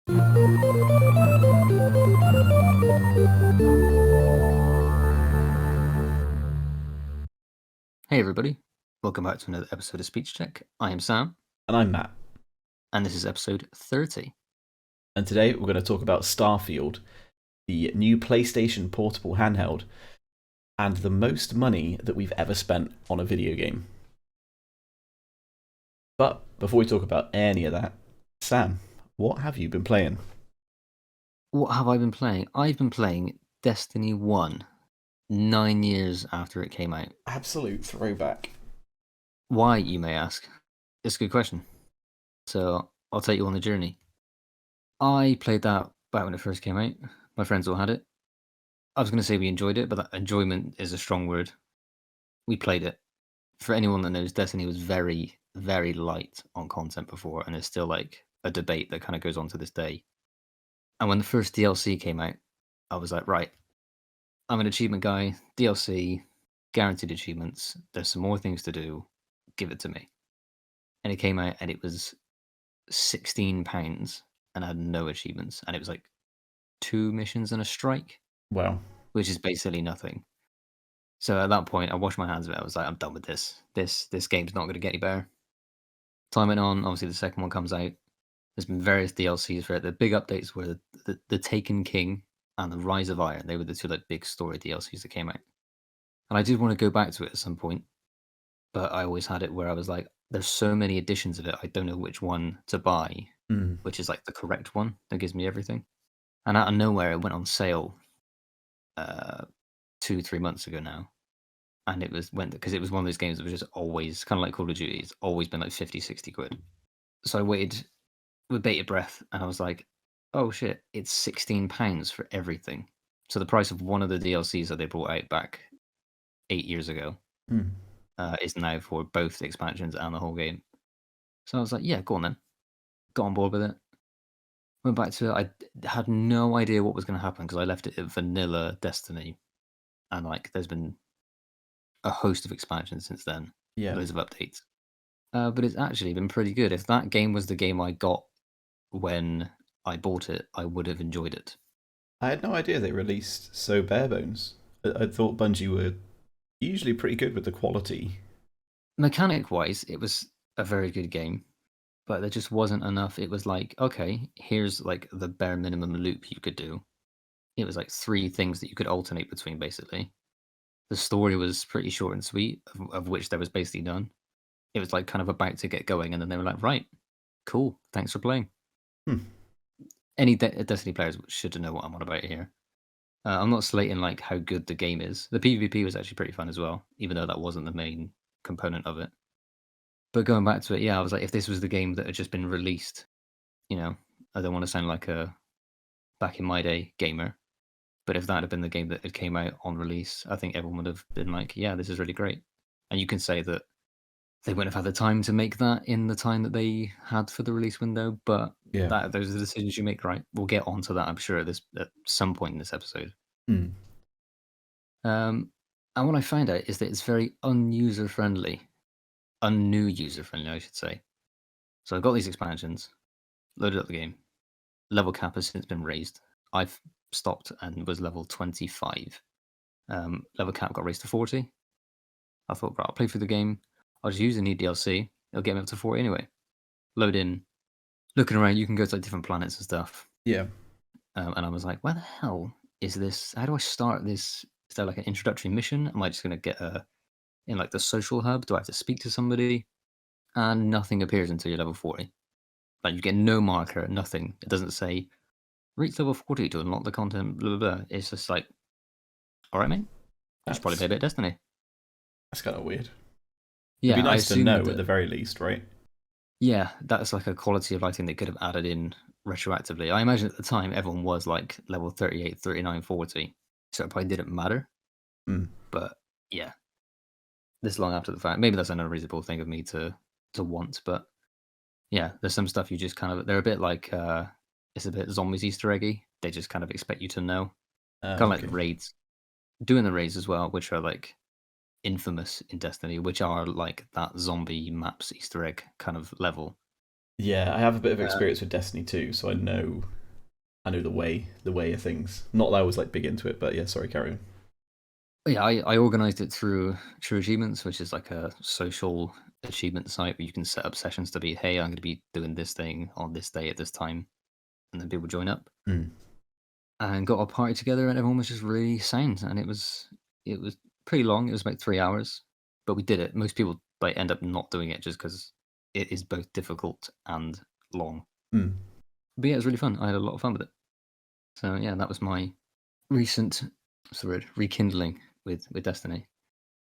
Hey everybody, welcome back to another episode of Speech Check. I am Sam, And I'm Matt. and this is episode 30. And today we're going to talk about Starfield, the new PlayStation portable handheld, and the most money that we've ever spent on a video game. But before we talk about any of that, Sam, what have you been playing? What have I been playing? I've been playing Destiny 1, 9 years after it came out. Absolute throwback. Why, you may ask? It's a good question. So, I'll take you on the journey. I played that back when it first came out. My friends all had it. I was going to say we enjoyed it, but that enjoyment is a strong word. We played it. For anyone that knows, Destiny was very, very light on content before, and it's still like a debate that kind of goes on to this day. And when the first DLC came out, I was like, right, I'm an achievement guy. DLC, guaranteed achievements. There's some more things to do. Give it to me. And it came out and it was £16 and had no achievements. And it was like 2 missions and a strike, Well, which is basically nothing. So at that point, I washed my hands of it. I was like, I'm done with this. This game's not going to get any better. Time went on. Obviously, the second one comes out. There's been various DLCs for it. The big updates were the Taken King and the Rise of Iron. They were the two like big story DLCs that came out. And I did want to go back to it at some point, but I always had it where I was like, there's so many editions of it, I don't know which one to buy, which is like the correct one that gives me everything. And out of nowhere, it went on sale 2-3 months ago now. And it was because it was one of those games that was just always kind of like Call of Duty. It's always been like 50, 60 quid. So I waited with bated breath and I was like, oh shit, it's £16 for everything. So the price of one of the DLCs that they brought out back 8 years ago is now for both the expansions and the whole game. So I was like, yeah, go on then. Got on board with it. Went back to it. I had no idea what was going to happen because I left it at vanilla Destiny. And like, there's been a host of expansions since then, yeah. loads of updates. But it's actually been pretty good. If that game was the game I got when I bought it, I would have enjoyed it. I had no idea they released so bare bones. I thought Bungie were usually pretty good with the quality. Mechanic wise, it was a very good game, but there just wasn't enough. It was like, okay, here's like the bare minimum loop you could do. It was like 3 things that you could alternate between, basically. The story was pretty short and sweet, of which there was basically none. It was like kind of about to get going, and then they were like, right, cool, thanks for playing. Any Destiny players should know what I'm on about here. I'm not slating like how good the game is. The PvP was actually pretty fun as well, even though that wasn't the main component of it. But going back to it, yeah, I was like, if this was the game that had just been released, I don't want to sound like a back in my day gamer, but if that had been the game that had came out on release, I think everyone would have been like, yeah, this is really great. And you can say that they wouldn't have had the time to make that in the time that they had for the release window, but Yeah. those are the decisions you make, right? We'll get onto that, I'm sure, at some point in this episode. And what I found out is that it's very unuser friendly, un-new user friendly, I should say. So I've got these expansions, loaded up the game. Level cap has since been raised. I've stopped and was level 25. Level cap got raised to 40. I thought, right, I'll play through the game. I'll just use the new DLC. It'll get me up to 40 anyway. Load in. Looking around, you can go to like different planets and stuff. Yeah. And I was like, where the hell is this? How do I start this? Is there like an introductory mission? Am I just going to get in like the social hub? Do I have to speak to somebody? And nothing appears until you're level 40. Like you get no marker, nothing. It doesn't say reach level 40 to unlock the content, blah, blah, blah. It's just like, all right, mate. You should probably play a bit of Destiny. That's kind of weird. It'd Yeah, be I nice to know assumed at the very least, right? yeah, that's like a quality of lighting they could have added in retroactively. I imagine at the time everyone was like level 38, 39, 40. So it probably didn't matter. But yeah, this long after the fact, maybe that's an unreasonable thing of me to want. But yeah, there's some stuff you just kind of, they're a bit like, it's a bit zombies Easter eggy. They just kind of expect you to know. Kind of like the raids. Doing the raids as well, which are like infamous in Destiny, which are like that zombie maps Easter egg kind of level. Yeah, I have a bit of Uh, experience with Destiny too, so I know the way of things. Not that I was like big into it, but yeah, sorry, carry on. but yeah, I organized it through True Achievements, which is like a social achievement site where you can set up sessions to be, hey, I'm going to be doing this thing on this day at this time, and then people join up Mm. and got a party together, and everyone was just really sound, and it was pretty long. It was about 3 hours, but we did it. Most people like end up not doing it just because it is both difficult and long. Mm. But yeah, it was really fun. I had a lot of fun with it. So yeah, that was my recent sort of rekindling with Destiny.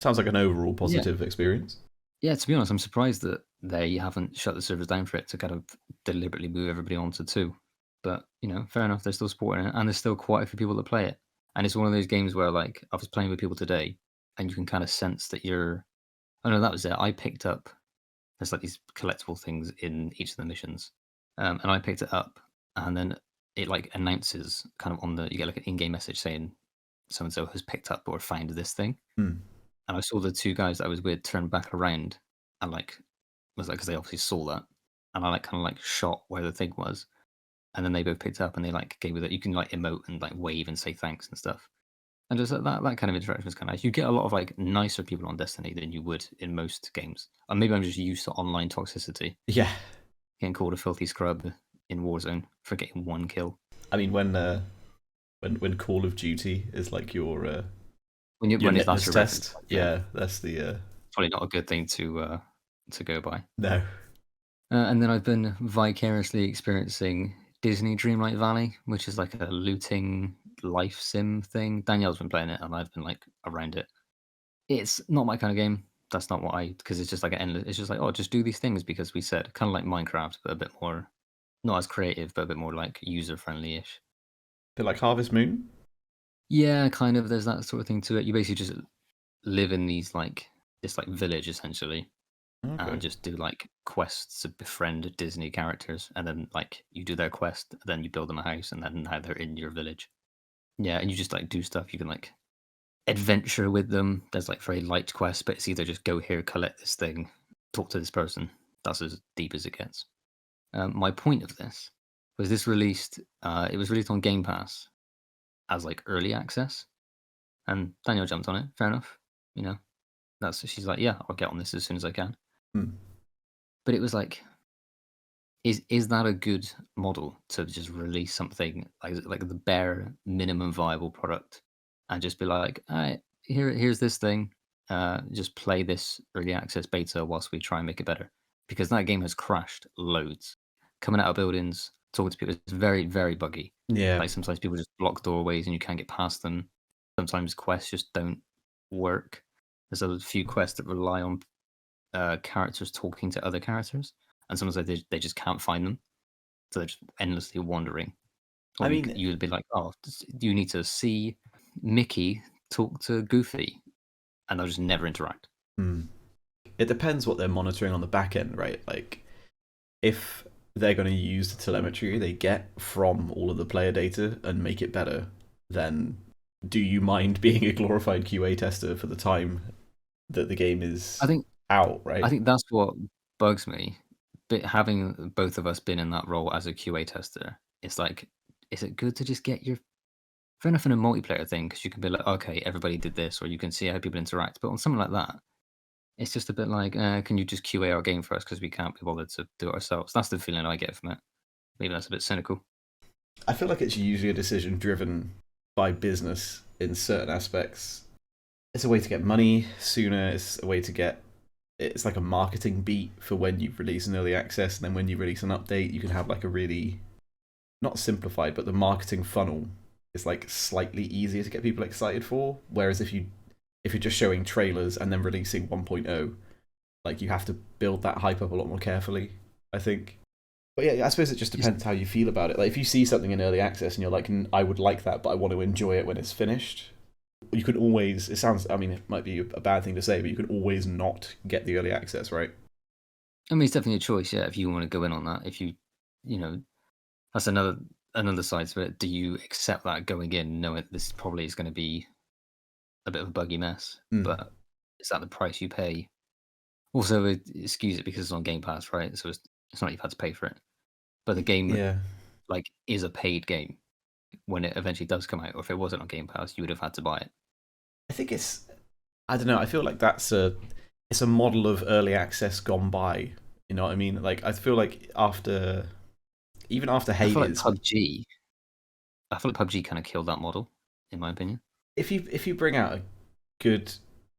Sounds like an overall Yeah, positive experience. yeah. To be honest, I'm surprised that they haven't shut the servers down for it to kind of deliberately move everybody onto two. But fair enough. They're still supporting it, and there's still quite a few people that play it. And it's one of those games where, like, I was playing with people today, and you can kind of sense that you're. Oh no, that was it. I picked up. There's like these collectible things in each of the missions, and I picked it up, and then it like announces kind of on the you get like an in-game message saying so and so has picked up or found this thing. Mm. And I saw the two guys that I was with turn back around and like was like because they obviously saw that, and I like kind of like shot where the thing was, and then they both picked up and they like gave it. You can like emote and like wave and say thanks and stuff. And just that kind of interaction is kind of nice. You get a lot of like nicer people on Destiny than you would in most games. And maybe I'm just used to online toxicity, Yeah, getting called a filthy scrub in Warzone for getting one kill. I mean when Call of Duty is like When you your when is that's litmus your reference, test, like, yeah, yeah, that's the probably not a good thing to go by. no. And then I've been vicariously experiencing Disney Dreamlight Valley, which is like a looting life sim thing. Danielle's been playing it, and I've been like around it. It's not my kind of game. That's not what I because it's just like an endless. It's just like oh, just do these things because we said, kind of like Minecraft, but a bit more not as creative, but a bit more like user friendly ish. Bit like Harvest Moon. Yeah, kind of. There's that sort of thing to it. You basically just live in this like village essentially, Okay. and just do like quests to befriend Disney characters, and then like you do their quest, then you build them a house, and then now they're in your village. Yeah, and you just like do stuff. You can like adventure with them. There's like very light quests, but it's either just go here, collect this thing, talk to this person. That's as deep as it gets. My point of this was this released. It was released on Game Pass as like early access, and Daniel jumped on it. Fair enough. You know, that's she's like, yeah, I'll get on this as soon as I can. Hmm. But it was like is that a good model to just release something like the bare minimum viable product and just be like, "Alright, here's this thing, just play this early access beta whilst we try and make it better." Because that game has crashed loads. Coming out of buildings, talking to people, it's very, very buggy. Yeah. Like, sometimes people just block doorways and you can't get past them. Sometimes quests just don't work. There's a few quests that rely on characters talking to other characters, and sometimes they just can't find them, so they're just endlessly wandering. I Or mean, you would be like, "Oh, you need to see Mickey talk to Goofy," and they'll just never interact. hmm. It depends what they're monitoring on the back end, right? Like if they're going to use the telemetry they get from all of the player data and make it better, then do you mind being a glorified QA tester for the time that the game I is think out, I right? think that's what bugs me. But having both of us been in that role as a QA tester, it's like, is it good to just get your fair enough in a multiplayer thing because you can be like, okay, everybody did this, or you can see how people interact. But on something like that, it's just a bit like, can you just QA our game for us because we can't be bothered to do it ourselves? That's the feeling I get from it. Maybe that's a bit cynical. I feel like it's usually a decision driven by business in certain aspects. It's a way to get money sooner, it's a way to get it's like a marketing beat for when you release an early access, and then when you release an update you can have like a really not simplified, but the marketing funnel is like slightly easier to get people excited for. Whereas if you're just showing trailers and then releasing 1.0, like you have to build that hype up a lot more carefully, I think. But yeah, I suppose it just Is- depends how you feel about it. Like if you see something in early access and you're like, I would like that, but I want to enjoy it when it's finished. You can always. It sounds. I mean, it might be a bad thing to say, but you can always not get the early access, right? I mean, it's definitely a choice, yeah. If you want to go in on that, if you know, that's another side to it. Do you accept that going in, knowing this probably is going to be a bit of a buggy mess, Mm. but is that the price you pay? Also, excuse it because it's on Game Pass, right? So it's It's not like you've had to pay for it, but the game Yeah. like is a paid game when it eventually does come out. Or if it wasn't on Game Pass, you would have had to buy it. I think it's, I don't know, I feel like it's a model of early access gone by. You know what I mean? Like I feel like even after I feel like Hades, PUBG. I feel like PUBG kind of killed that model, in my opinion. if you bring out a good,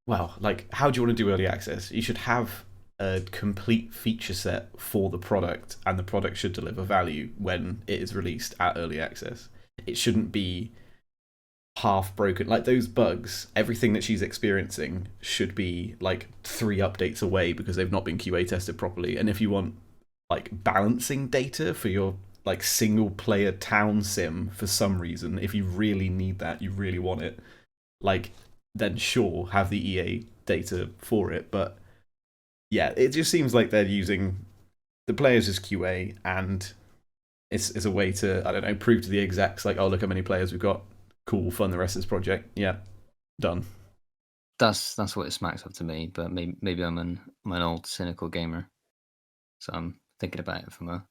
well, like how do you want to do early access? You should have a complete feature set for the product, and the product should deliver value when it is released at early access. It shouldn't be half broken. Like those bugs, everything that she's experiencing should be like 3 updates away because they've not been QA tested properly. And if you want like balancing data for your like single player town sim for some reason, if you really need that, you really want it, like then sure, have the EA data for it. But yeah, it just seems like they're using the players as QA, and it's a way to, I don't know, prove to the execs like, oh, look how many players we've got. Cool, fund the rest of this project. Yeah, done. That's what it smacks of to me. But maybe I'm an old cynical gamer, so I'm thinking about it from a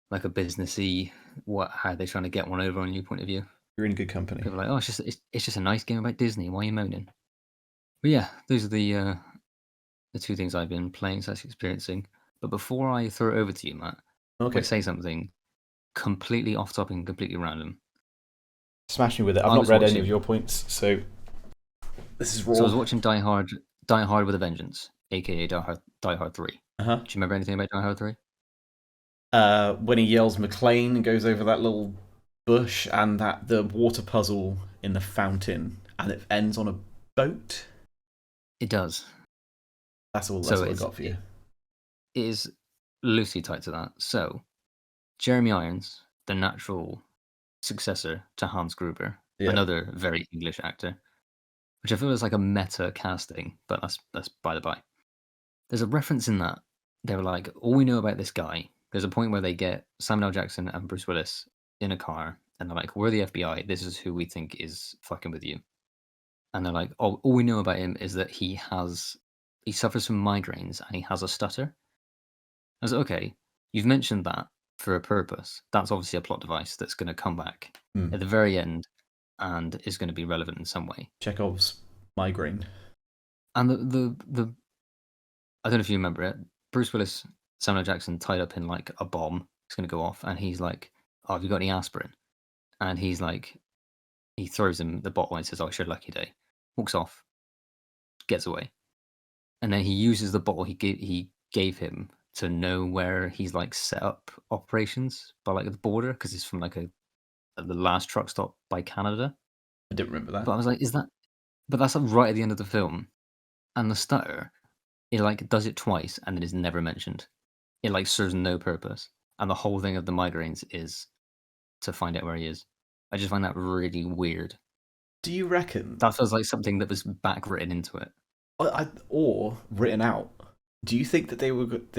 like a businessy how they're trying to get one over on you point of view. You're in good company. People are like, oh, it's just a nice game about Disney. Why are you moaning? But yeah, those are the two things I've been playing slash experiencing. But before I throw it over to you, Matt, I'm Okay, going to say something completely off topic and completely random. smash me with it. I've I not was read any of watching, your points, so this is so I raw. was watching Die Hard with a Vengeance, aka Die Hard 3. Uh huh. Do you remember anything about Die Hard 3? When he yells McLean and goes over that little bush, and that the water puzzle in the fountain, and it ends on a boat. It does. That's all. That's So all I got for you. it is loosely tied to that. So Jeremy Irons, the natural successor to Hans Gruber, Yeah, another very English actor, which I feel is like a meta casting, but that's by the by. There's a reference in that. They were like, all we know about this guy. There's a point where they get Samuel L. Jackson and Bruce Willis in a car, and they're like, we're the FBI. This is who we think is fucking with you. And they're like, oh, all we know about him is that he suffers from migraines and he has a stutter. I was like, okay, you've mentioned that for a purpose. That's obviously a plot device that's going to come back at the very end and is going to be relevant in some way. Chekhov's migraine. And the I don't know if you remember it. Bruce Willis, Samuel L. Jackson tied up in like a bomb. It's going to go off, and he's like, "Oh, have you got any aspirin?" And he's like, he throws him the bottle and says, "Oh, sure, lucky day." Walks off, gets away, and then he uses the bottle he gave him to know where he's like set up operations by like the border because it's from like the last truck stop by Canada. I didn't remember that. But I was like, is that? But that's like right at the end of the film, and the stutter, it like does it twice and then is never mentioned. It like serves no purpose, and the whole thing of the migraines is to find out where he is. I just find that really weird. Do you reckon, That feels like something that was back written into it. or written out? Do you think that they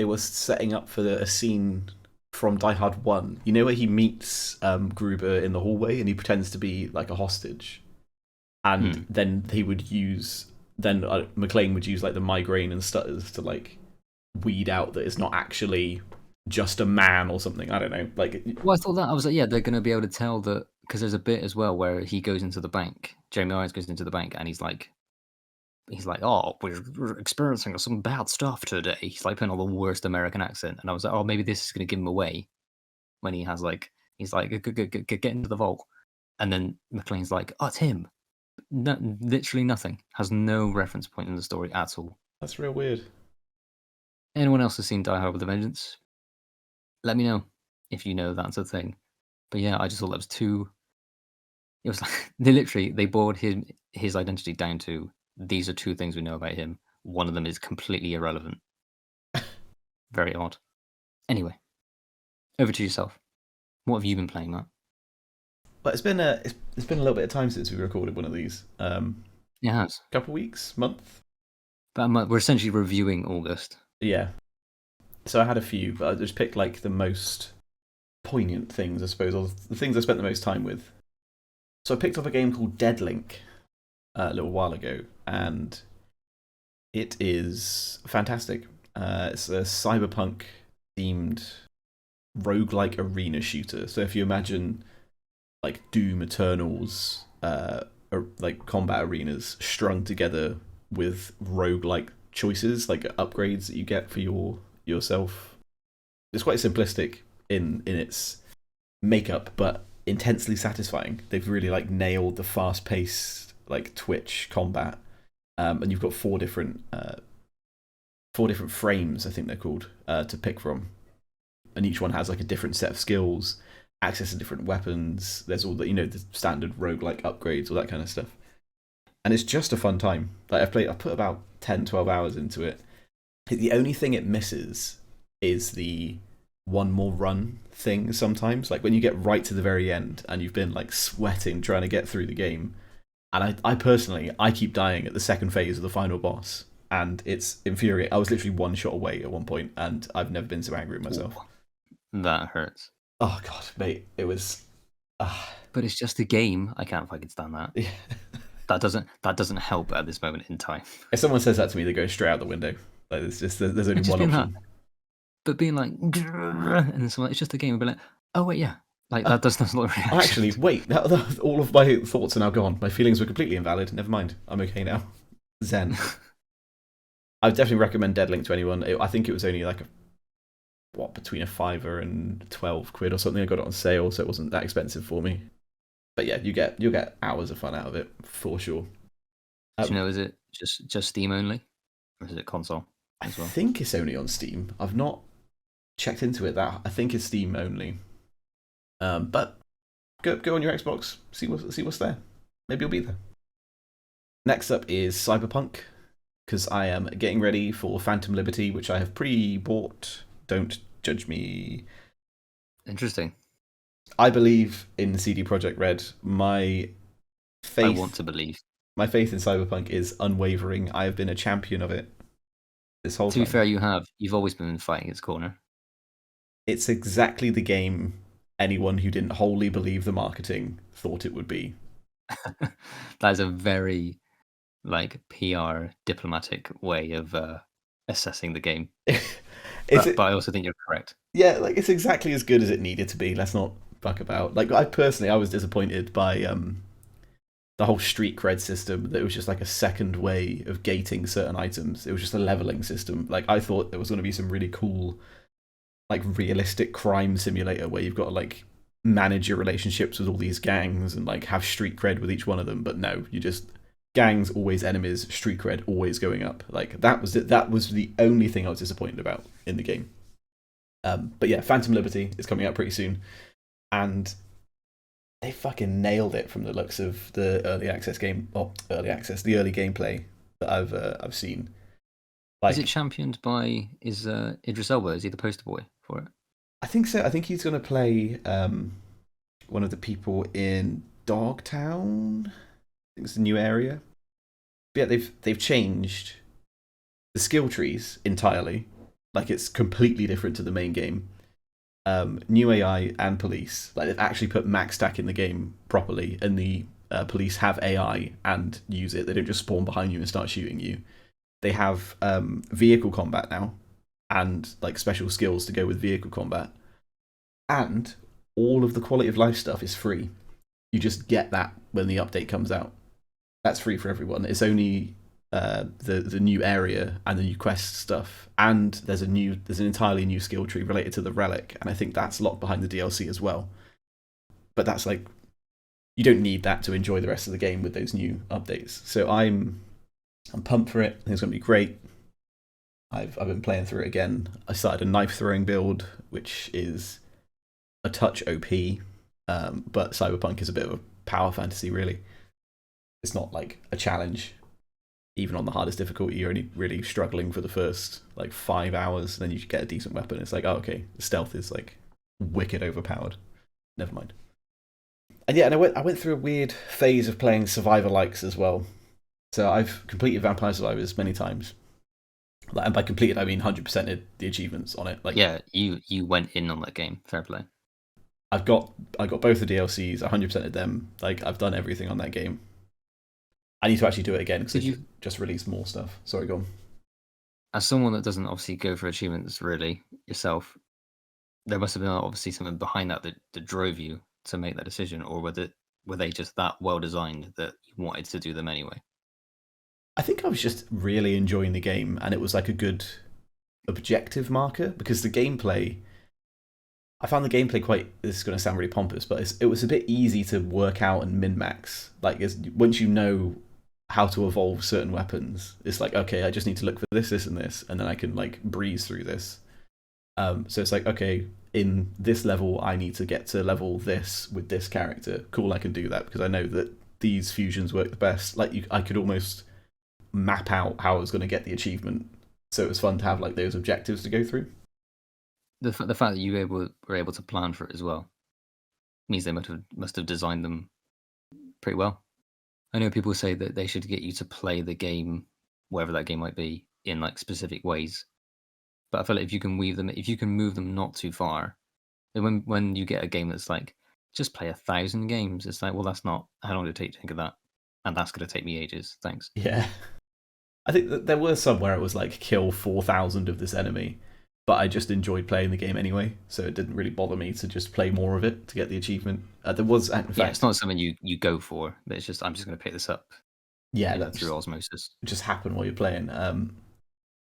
were setting up for a scene from Die Hard 1? You know where he meets Gruber in the hallway and he pretends to be like a hostage, and then he would use McLean would use like the migraine and stutters to like weed out that it's not actually just a man or something. I don't know. Like, Well, I thought that I was like, yeah, they're going to be able to tell that because there's a bit as well where he goes into the bank. Jeremy Irons goes into the bank and he's like, oh, we're experiencing some bad stuff today. He's like putting on the worst American accent, and I was like, oh, maybe this is going to give him away when he's like, get into the vault, and then McLean's like, oh, it's him. No, literally nothing. Has no reference point in the story at all. that's real weird. Anyone else has seen Die Hard with a Vengeance? Let me know if you know that's a thing. But yeah, I just thought that was too. It was like they boiled his identity down to these are two things we know about him. One of them is completely irrelevant. Very odd. Anyway, over to yourself. What have you been playing, Matt? But it's been a little bit of time since we recorded one of these. It has. Couple weeks, month. But we're essentially reviewing August. Yeah. So I had a few, but I just picked like the most poignant things, I suppose, or the things I spent the most time with. So I picked up a game called Deadlink a little while ago, and it is fantastic. It's a cyberpunk themed roguelike arena shooter. So if you imagine like Doom Eternals, or like combat arenas strung together with roguelike choices, like upgrades that you get for yourself. It's quite simplistic in its makeup, but intensely satisfying. They've really like nailed the fast paced like Twitch combat, and you've got four different frames, I think they're called, to pick from, and each one has like a different set of skills, access to different weapons. There's all the the standard roguelike upgrades, all that kind of stuff, and it's just a fun time. Like I put about 10-12 hours into it. The only thing it misses is the one more run thing sometimes. Like when you get right to the very end and you've been like sweating trying to get through the game. And I personally, I keep dying at the second phase of the final boss. And it's infuriating. I was literally one shot away at one point, and I've never been so angry at myself. Ooh, that hurts. Oh god, mate, it was. But it's just a game. I can't fucking stand that. Yeah. That doesn't help at this moment in time. If someone says that to me, they go straight out the window. Like there's only Just one being option. that, but being like, and then someone, it's just a game. And be like, oh wait, yeah, like that does not reaction. Actually, wait, all of my thoughts are now gone. My feelings were completely invalid. Never mind, I'm okay now. Zen. I would definitely recommend Deadlink to anyone. I think it was only like between a £5 and £12 or something. I got it on sale, so it wasn't that expensive for me. But yeah, you'll get hours of fun out of it for sure. Do you know, is it just Steam only, or is it console as well? I think it's only on Steam. I've not checked into it. That I think it's Steam only. But go on your Xbox, see what's there. Maybe you'll be there. Next up is Cyberpunk, because I am getting ready for Phantom Liberty, which I have pre-bought. Don't judge me. Interesting. I believe in CD Projekt Red. My faith. I want to believe. My faith in Cyberpunk is unwavering. I have been a champion of it this whole time. To be fair, you've always been fighting its corner. It's exactly the game anyone who didn't wholly believe the marketing thought it would be. That is a very like PR diplomatic way of assessing the game. But I also think you're correct. Yeah, like it's exactly as good as it needed to be. Let's not fuck about. Like I was disappointed by the whole street cred system. That it was just like a second way of gating certain items. It was just a leveling system. Like I thought there was going to be some really cool, like realistic crime simulator where you've got to like manage your relationships with all these gangs and like have street cred with each one of them. But no, you just gangs always enemies, street cred always going up. Like that was it. That was the only thing I was disappointed about in the game. But yeah, Phantom Liberty is coming out pretty soon, and they fucking nailed it from the looks of the early access game. Oh, the early gameplay that I've seen. Like, is it championed by Idris Elba? Is he the poster boy for it? I think so. I think he's going to play one of the people in Dogtown. I think it's a new area. But yeah, they've changed the skill trees entirely. Like it's completely different to the main game. New AI and police. Like they've actually put max stack in the game properly, and the police have AI and use it. They don't just spawn behind you and start shooting you. They have vehicle combat now, and like special skills to go with vehicle combat. And all of the quality of life stuff is free. You just get that when the update comes out. That's free for everyone. It's only the new area and the new quest stuff, and there's an entirely new skill tree related to the relic, and I think that's locked behind the DLC as well. But that's like, you don't need that to enjoy the rest of the game with those new updates. So I'm pumped for it. I think it's going to be great. I've been playing through it again. I started a knife throwing build, which is a touch OP, but Cyberpunk is a bit of a power fantasy, really. It's not like a challenge. Even on the hardest difficulty, you're only really struggling for the first like 5 hours, then you get a decent weapon. It's like, oh, okay, stealth is like wicked overpowered. Never mind. And yeah, and I went through a weird phase of playing survivor likes as well. So I've completed Vampire Survivors many times. Like, and by completed, I mean 100%ed the achievements on it. Like, yeah, you went in on that game. Fair play. I got both the DLCs, 100%ed them. Like I've done everything on that game. I need to actually do it again because they just released more stuff. Sorry, go on. As someone that doesn't obviously go for achievements really yourself, there must have been obviously something behind that drove you to make that decision, or were they just that well designed that you wanted to do them anyway? I think I was just really enjoying the game, and it was like a good objective marker because the gameplay. I found the gameplay quite. This is going to sound really pompous, but it was a bit easy to work out and min max. Like once you know how to evolve certain weapons, it's like okay, I just need to look for this, and this, and then I can like breeze through this. So it's like okay, in this level, I need to get to level this with this character. Cool, I can do that because I know that these fusions work the best. Like I could almost map out how I was going to get the achievement. So it was fun to have like those objectives to go through. The fact that were able to plan for it as well means they must have designed them pretty well. I know people say that they should get you to play the game, wherever that game might be, in like specific ways. But I feel like if you can move them not too far, then when you get a game that's like just play 1,000 games, it's like, well, that's not how long did it take to think of that, and that's going to take me ages. Thanks. Yeah, I think that there were some where it was like kill 4,000 of this enemy, but I just enjoyed playing the game anyway, so it didn't really bother me to just play more of it to get the achievement. There was, in fact, Yeah, it's not something you go for, but it's just I'm just going to pick this up. Yeah, through osmosis. Just happened while you're playing.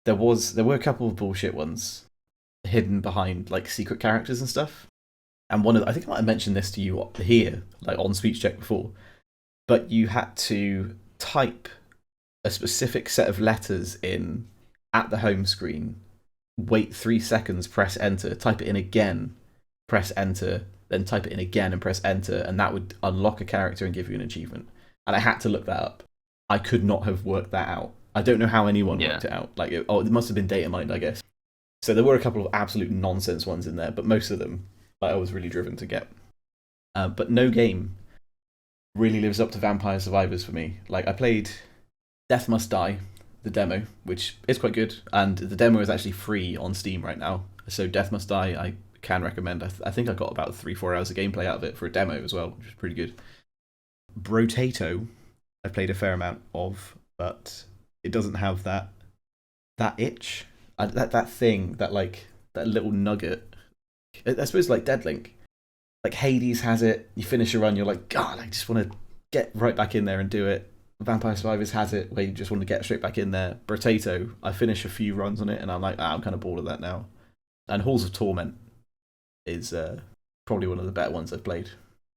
There were a couple of bullshit ones hidden behind like secret characters and stuff. And I think I might have mentioned this to you here, like on speech check before, but you had to type a specific set of letters in at the home screen, wait 3 seconds, press enter, type it in again, press enter, then type it in again and press enter, and that would unlock a character and give you an achievement. And I had to look that up. I could not have worked that out. I don't know how anyone worked it out. Like, it must have been data mined, I guess. So there were a couple of absolute nonsense ones in there, but most of them, like, I was really driven to get. But no game really lives up to Vampire Survivors for me. Like, I played Death Must Die, the demo, which is quite good, and the demo is actually free on Steam right now. So Death Must Die, I can recommend. I think I got about 3-4 hours of gameplay out of it for a demo as well, which is pretty good. Brotato, I played a fair amount of, but it doesn't have that itch, that thing, that little nugget. I suppose like Deadlink, like Hades has it. You finish a run, you're like, God, I just want to get right back in there and do it. Vampire Survivors has it, where you just want to get straight back in there. Brotato, I finish a few runs on it, and I'm like, I'm kind of bored of that now. And Halls of Torment is probably one of the better ones I've played.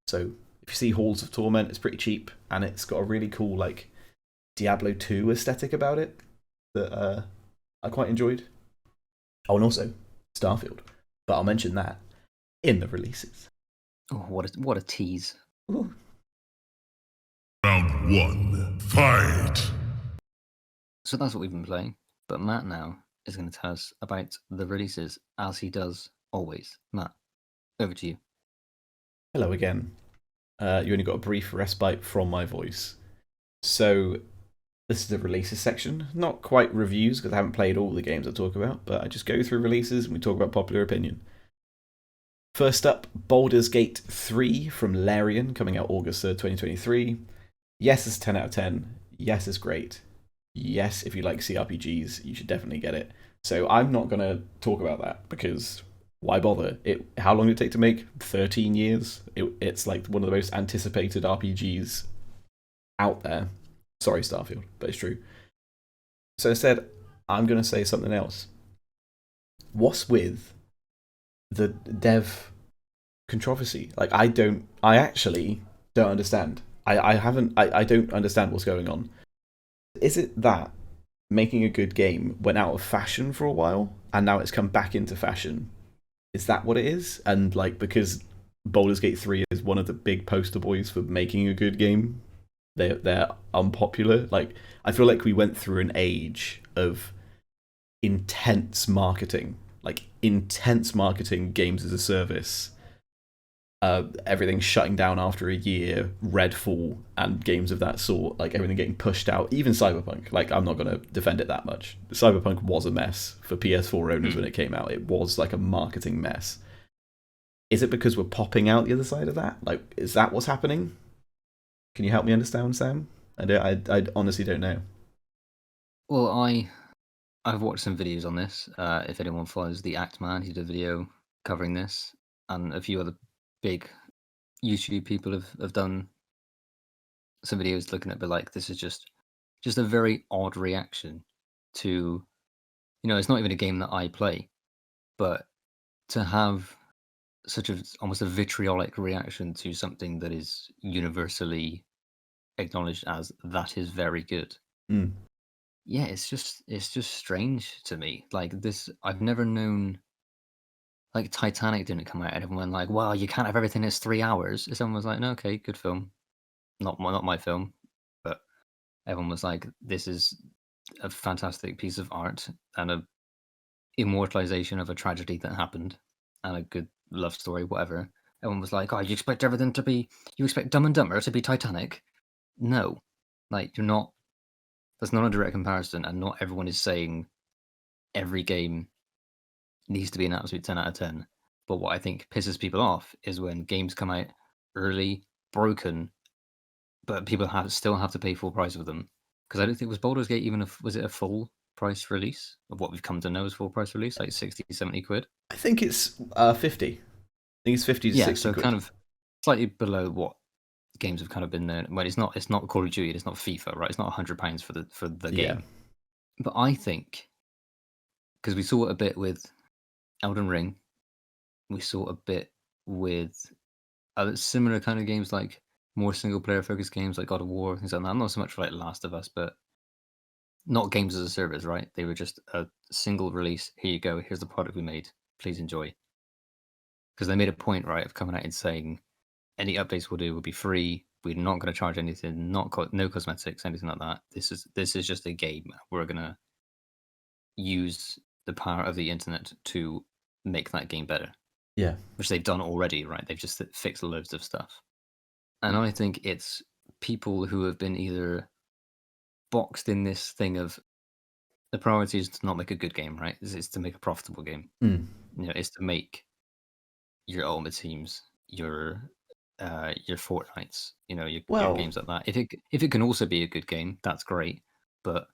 So if you see Halls of Torment, it's pretty cheap, and it's got a really cool like Diablo 2 aesthetic about it that I quite enjoyed. Oh, and also Starfield, but I'll mention that in the releases. Oh, what a tease! Ooh. Round 1, fight! So that's what we've been playing, but Matt now is going to tell us about the releases, as he does always. Matt, over to you. Hello again. You only got a brief respite from my voice. So this is the releases section. Not quite reviews, because I haven't played all the games I talk about, but I just go through releases and we talk about popular opinion. First up, Baldur's Gate 3 from Larian, coming out August 3rd, 2023. Yes, it's 10 out of 10. Yes, it's great. Yes, if you like CRPGs, you should definitely get it. So I'm not going to talk about that, because why bother? How long did it take to make? 13 years? It's like one of the most anticipated RPGs out there. Sorry, Starfield, but it's true. So instead, I'm going to say something else. What's with the dev controversy? Like, I actually don't understand. I don't understand what's going on. Is it that making a good game went out of fashion for a while, and now it's come back into fashion? Is that what it is? And like, because Baldur's Gate 3 is one of the big poster boys for making a good game, they're unpopular. Like, I feel like we went through an age of intense marketing, games as a service. Everything shutting down after a year, Redfall and games of that sort, like everything getting pushed out, even Cyberpunk. Like, I'm not going to defend it that much. Cyberpunk was a mess for PS4 owners when it came out. It was like a marketing mess. Is it because we're popping out the other side of that? Like, is that what's happening? Can you help me understand, Sam? I honestly don't know. Well, I've watched some videos on this. If anyone follows the Act Man, he did a video covering this, and a few other big YouTube people have done some videos looking at it, but like this is just a very odd reaction to, it's not even a game that I play, but to have such a almost a vitriolic reaction to something that is universally acknowledged as that is very good. Mm. Yeah, it's just strange to me. Like this, I've never known. Like Titanic didn't come out, and everyone went like, "Wow, you can't have everything. It's 3 hours." And someone was like, "No, okay, good film. Not my film," but everyone was like, "This is a fantastic piece of art and a immortalization of a tragedy that happened and a good love story, whatever." Everyone was like, "Oh, you expect Dumb and Dumber to be Titanic?" No, like you're not. That's not a direct comparison, and not everyone is saying every game needs to be an absolute 10 out of 10. But what I think pisses people off is when games come out early, broken, but people still have to pay full price for them. Because I don't think was Baldur's Gate even was it a full price release of what we've come to know as full price release, like 60, 70 quid. I think it's 50. I think it's 50 to Yeah, 60 so quid. kind of slightly below what games have kind of been known. Well, it's not Call of Duty, it's not FIFA, right? It's not £100 for the game. But I think because we saw it a bit with Elden Ring, we saw a bit with similar kind of games, like more single player focused games like God of War, things like that. Not so much for like Last of Us, but not games as a service, right? They were just a single release. Here you go. Here's the product we made. Please enjoy. Because they made a point, right, of coming out and saying any updates we'll do will be free. We're not going to charge anything. No cosmetics, anything like that. This is just a game. We're going to use the power of the internet to make that game better. Yeah. Which they've done already, right? They've just fixed loads of stuff. And I think it's people who have been either boxed in this thing of the priority is to not make a good game, right? It's to make a profitable game. Mm. It's to make your Ultimate Teams, your Fortnites, your games like that. If it can also be a good game, that's great. But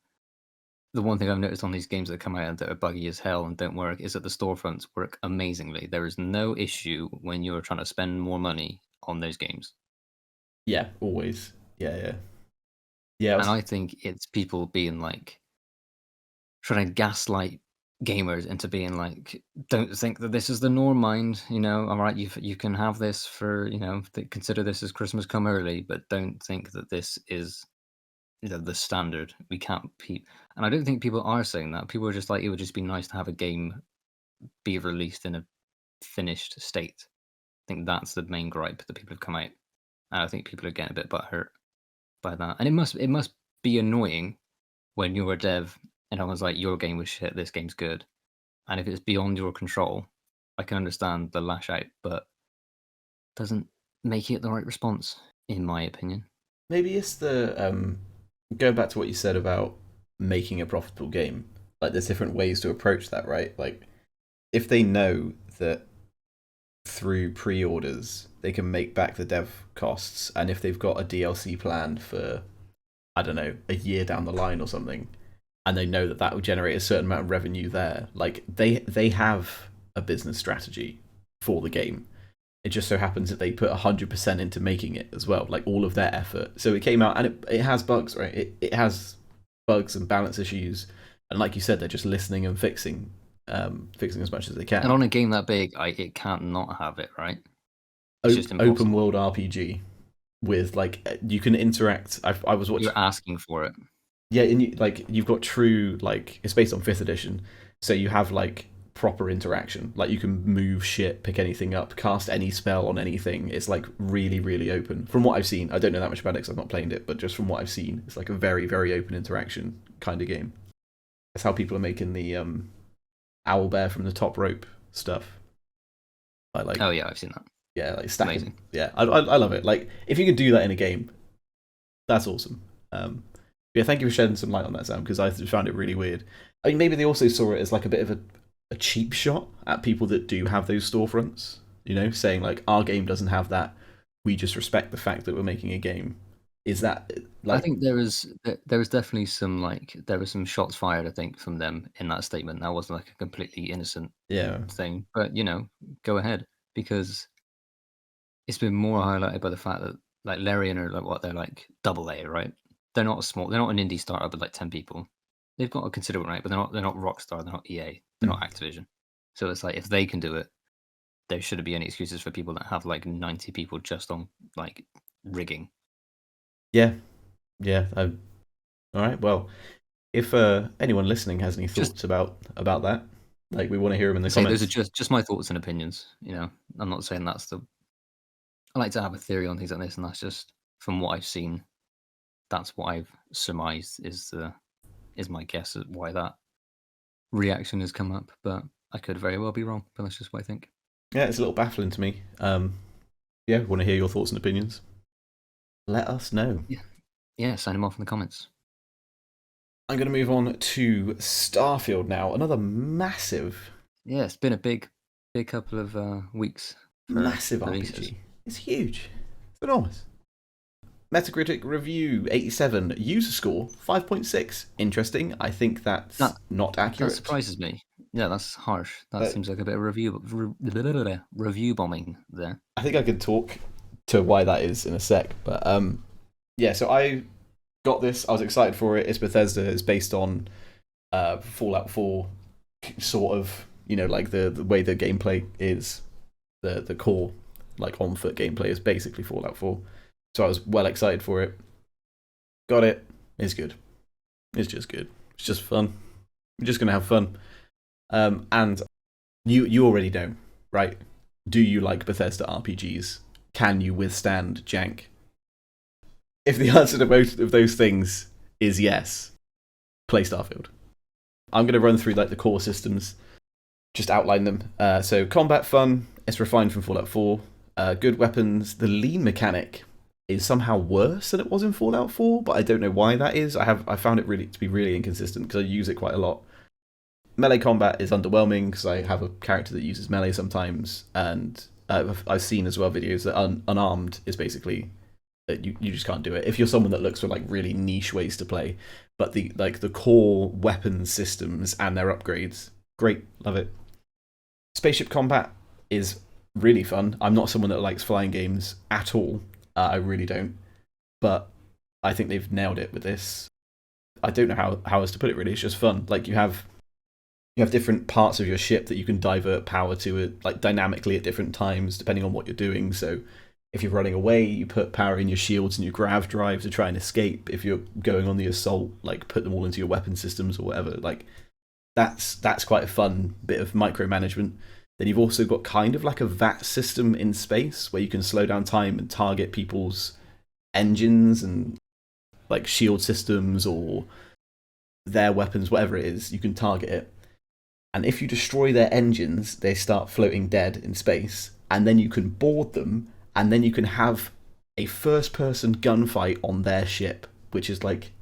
the one thing I've noticed on these games that come out that are buggy as hell and don't work is that the storefronts work amazingly. There is no issue when you're trying to spend more money on those games. Yeah, always. Yeah. And I think it's people being like trying to gaslight gamers into being like, don't think that this is the norm, mind. All right, you can have this for consider this as Christmas come early, but don't think that this is the standard. We can't and I don't think people are saying that. People are just like, it would just be nice to have a game be released in a finished state. I think that's the main gripe that people have come out, and I think people are getting a bit butthurt by that. And it must be annoying when you're a dev and everyone's like, your game was shit, this game's good. And if it's beyond your control, I can understand the lash out, but doesn't make it the right response, in my opinion. Maybe it's the going back to what you said about making a profitable game. Like, there's different ways to approach that, right? Like, if they know that through pre-orders they can make back the dev costs, and if they've got a DLC planned for, I don't know, a year down the line or something, and they know that that will generate a certain amount of revenue there, like they have a business strategy for the game. It just so happens that they put 100% into making it as well, like all of their effort. So it came out, and it has bugs, right? It has bugs and balance issues, and like you said, they're just listening and fixing as much as they can. And on a game that big, it can't not have it, right? It's just impossible. Open world RPG with like you can interact. I was watching. You're asking for it. Yeah, and you've got true, like, it's based on 5th edition, so you have like proper interaction. Like, you can move shit, pick anything up, cast any spell on anything. It's like really, really open. From what I've seen, I don't know that much about it because I've not played it, but just from what I've seen, it's like a very, very open interaction kind of game. That's how people are making the owlbear from the top rope stuff. Oh yeah, I've seen that. Yeah, like stacking. Amazing. Yeah, I love it. Like, if you could do that in a game, that's awesome. Yeah, thank you for shedding some light on that, Sam, because I found it really weird. I mean, maybe they also saw it as like a bit of a cheap shot at people that do have those storefronts, saying like, our game doesn't have that. We just respect the fact that we're making a game. Is that I like think there was definitely some, like there were some shots fired, I think, from them in that statement. That wasn't, like, a completely innocent yeah? thing, but, go ahead, because it's been more highlighted by the fact that, like, Larian are, like, what, they're, like, double A, right? They're not an indie startup with, like, 10 people. They've got a considerable right, but they're not Rockstar, they're not EA, they're not Mm. Activision. So it's like, if they can do it, there shouldn't be any excuses for people that have, like, 90 people just on, like, rigging. Yeah, yeah. All right. Well, if anyone listening has any Just thoughts about that, like we want to hear them in the to say those are comments. just my thoughts and opinions, I'm not saying that's the I like to have a theory on things like this, and that's just from what I've seen, that's what I've surmised is my guess at why that reaction has come up, but I could very well be wrong, but that's just what I think. Yeah, it's a little baffling to me. Yeah, we want to hear your thoughts and opinions. Let us know. Yeah. Yeah, sign them off in the comments. I'm going to move on to Starfield now. Another massive, Yeah, it's been a big couple of weeks for massive releases. RPG. It's huge. It's enormous. Metacritic review 87, user score 5.6. Interesting. I think that's That not that accurate. surprises me. Yeah, that's harsh. That seems like a bit of review bombing there. I think I could talk to why that is in a sec, but yeah. So I got this. I was excited for it. It's Bethesda. It's based on Fallout 4, sort of. Like the way the gameplay is, the core, like on foot gameplay is basically Fallout 4. So I was well excited for it. Got it. It's good. It's just good. It's just fun. We're just gonna have fun. And you already know, right? Do you like Bethesda RPGs? Can you withstand jank? If the answer to both of those things is yes, play Starfield. I'm going to run through like the core systems, just outline them. So combat fun, it's refined from Fallout 4. Good weapons. The lean mechanic is somehow worse than it was in Fallout 4, but I don't know why that is. I found it to be really inconsistent because I use it quite a lot. Melee combat is underwhelming because I have a character that uses melee sometimes, and I've seen as well videos that unarmed is basically that you just can't do it if you're someone that looks for like really niche ways to play. But the core weapon systems and their upgrades, great, love it. Spaceship combat is really fun. I'm not someone that likes flying games at all. I really don't. But I think they've nailed it with this. I don't know how else to put it. Really, it's just fun. Like you have different parts of your ship that you can divert power to it, like dynamically at different times depending on what you're doing. So if you're running away, you put power in your shields and your grav drive to try and escape. If you're going on the assault, like put them all into your weapon systems or whatever. Like that's quite a fun bit of micromanagement. Then you've also got kind of like a VAT system in space where you can slow down time and target people's engines and like shield systems or their weapons, whatever it is, you can target it. And if you destroy their engines, they start floating dead in space, and then you can board them, and then you can have a first-person gunfight on their ship, which is like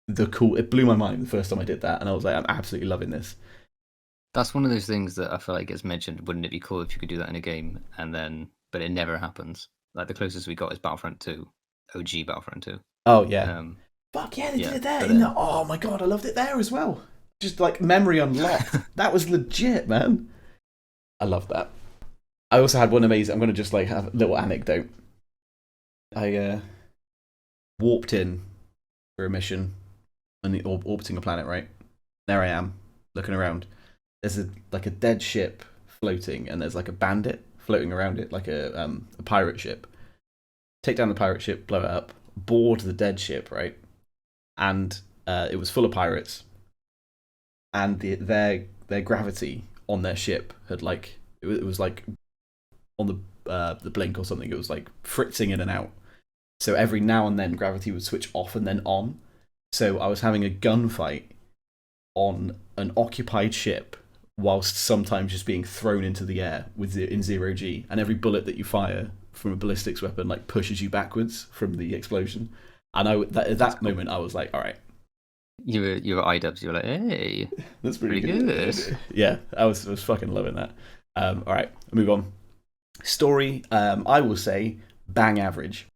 it blew my mind the first time I did that, and I was like, I'm absolutely loving this. That's one of those things that I feel like gets mentioned. Wouldn't it be cool if you could do that in a game? But it never happens. Like the closest we got is Battlefront 2, OG Battlefront 2. Oh yeah, fuck yeah, they did it there. Oh my god, I loved it there as well. Just like memory unlocked. That was legit, man. I love that. I also had one amazing. I'm gonna just like have a little anecdote. I warped in for a mission and orbiting a planet. Right there, I am looking around. There's a dead ship floating, and there's like a bandit floating around it, like a pirate ship. Take down the pirate ship, blow it up, board the dead ship, right? And it was full of pirates. And their gravity on their ship had like it was like on the blink or something. It was like fritzing in and out. So every now and then gravity would switch off and then on. So I was having a gunfight on an occupied ship whilst sometimes just being thrown into the air in 0G, and every bullet that you fire from a ballistics weapon like pushes you backwards from the explosion. And at that moment I was like, all right. You were iDubbbz. You were like, hey, that's pretty good. Yeah, I was fucking loving that. All right, I'll move on. Story, I will say, bang average.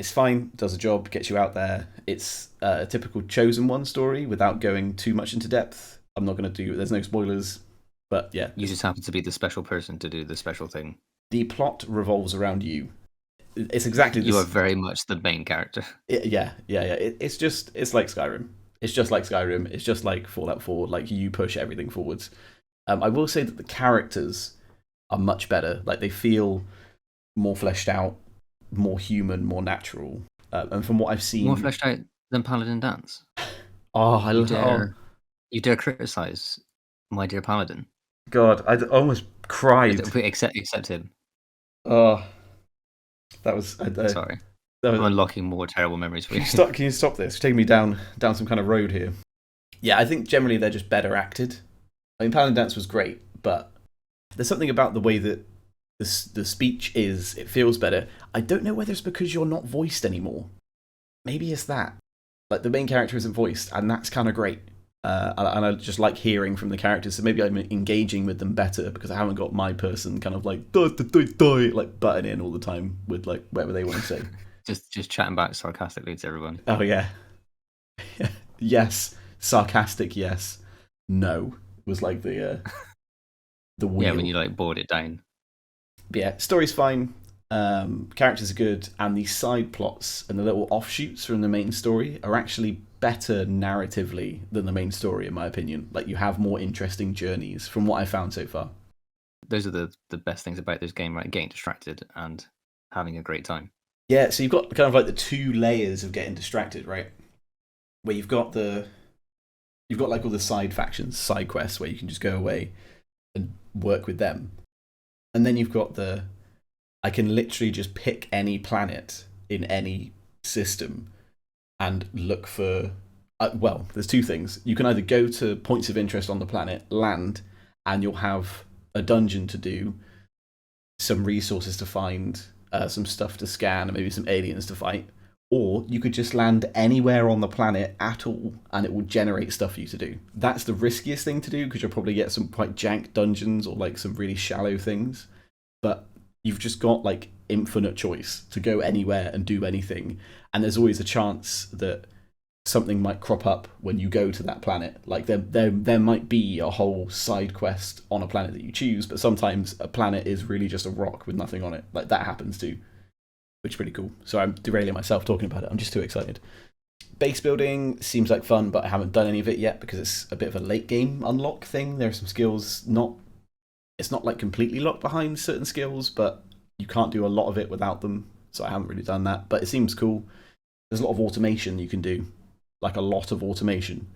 It's fine, does a job, gets you out there. It's a typical Chosen One story without going too much into depth. I'm not going to do, there's no spoilers, but yeah. You just happen to be the special person to do the special thing. The plot revolves around you. It's exactly this. You are very much the main character. Yeah. It's like Skyrim. It's just like Skyrim. It's just like Fallout 4. Like, you push everything forwards. I will say that the characters are much better. Like, they feel more fleshed out, more human, more natural. And from what I've seen, More fleshed out than Paladin Dance. I You love. you dare criticize my dear Paladin. God, I almost cried. Except him. Oh, that was. Sorry. That was, I'm unlocking more terrible memories for you. Can you stop this? You're taking me down some kind of road here. Yeah, I think generally they're just better acted. I mean, Paladin Dance was great, but there's something about the way that the speech is. It feels better. I don't know whether it's because you're not voiced anymore. Maybe it's that. Like, the main character isn't voiced, and that's kind of great. And I just like hearing from the characters, so maybe I'm engaging with them better because I haven't got my person kind of like like butting in all the time with like whatever they want to say. just chatting back sarcastically to everyone. Oh yeah. Yes, sarcastic. Yes, no was like the wheel. Yeah, when you like bored it down. But yeah, story's fine. Characters are good, and the side plots and the little offshoots from the main story are actually better narratively than the main story, in my opinion. Like, you have more interesting journeys from what I found so far. Those are the best things about this game, right? Getting distracted and having a great time. Yeah, so you've got kind of like the two layers of getting distracted, right? Where you've got like all the side factions, side quests, where you can just go away and work with them. And then you've got I can literally just pick any planet in any system and look for. Well, there's two things. You can either go to points of interest on the planet, land, and you'll have a dungeon to do, some resources to find, some stuff to scan, and maybe some aliens to fight. Or you could just land anywhere on the planet at all, and it will generate stuff for you to do. That's the riskiest thing to do, because you'll probably get some quite jank dungeons or like some really shallow things. But you've just got like infinite choice to go anywhere and do anything, and there's always a chance that something might crop up when you go to that planet. Like, there might be a whole side quest on a planet that you choose, but sometimes a planet is really just a rock with nothing on it. Like, that happens too, which is pretty cool. So I'm derailing myself talking about it. I'm just too excited. Base building seems like fun, but I haven't done any of it yet because it's a bit of a late game unlock thing. There are some skills it's not like completely locked behind certain skills, but you can't do a lot of it without them. So I haven't really done that, but it seems cool. There's a lot of automation you can do, like a lot of automation.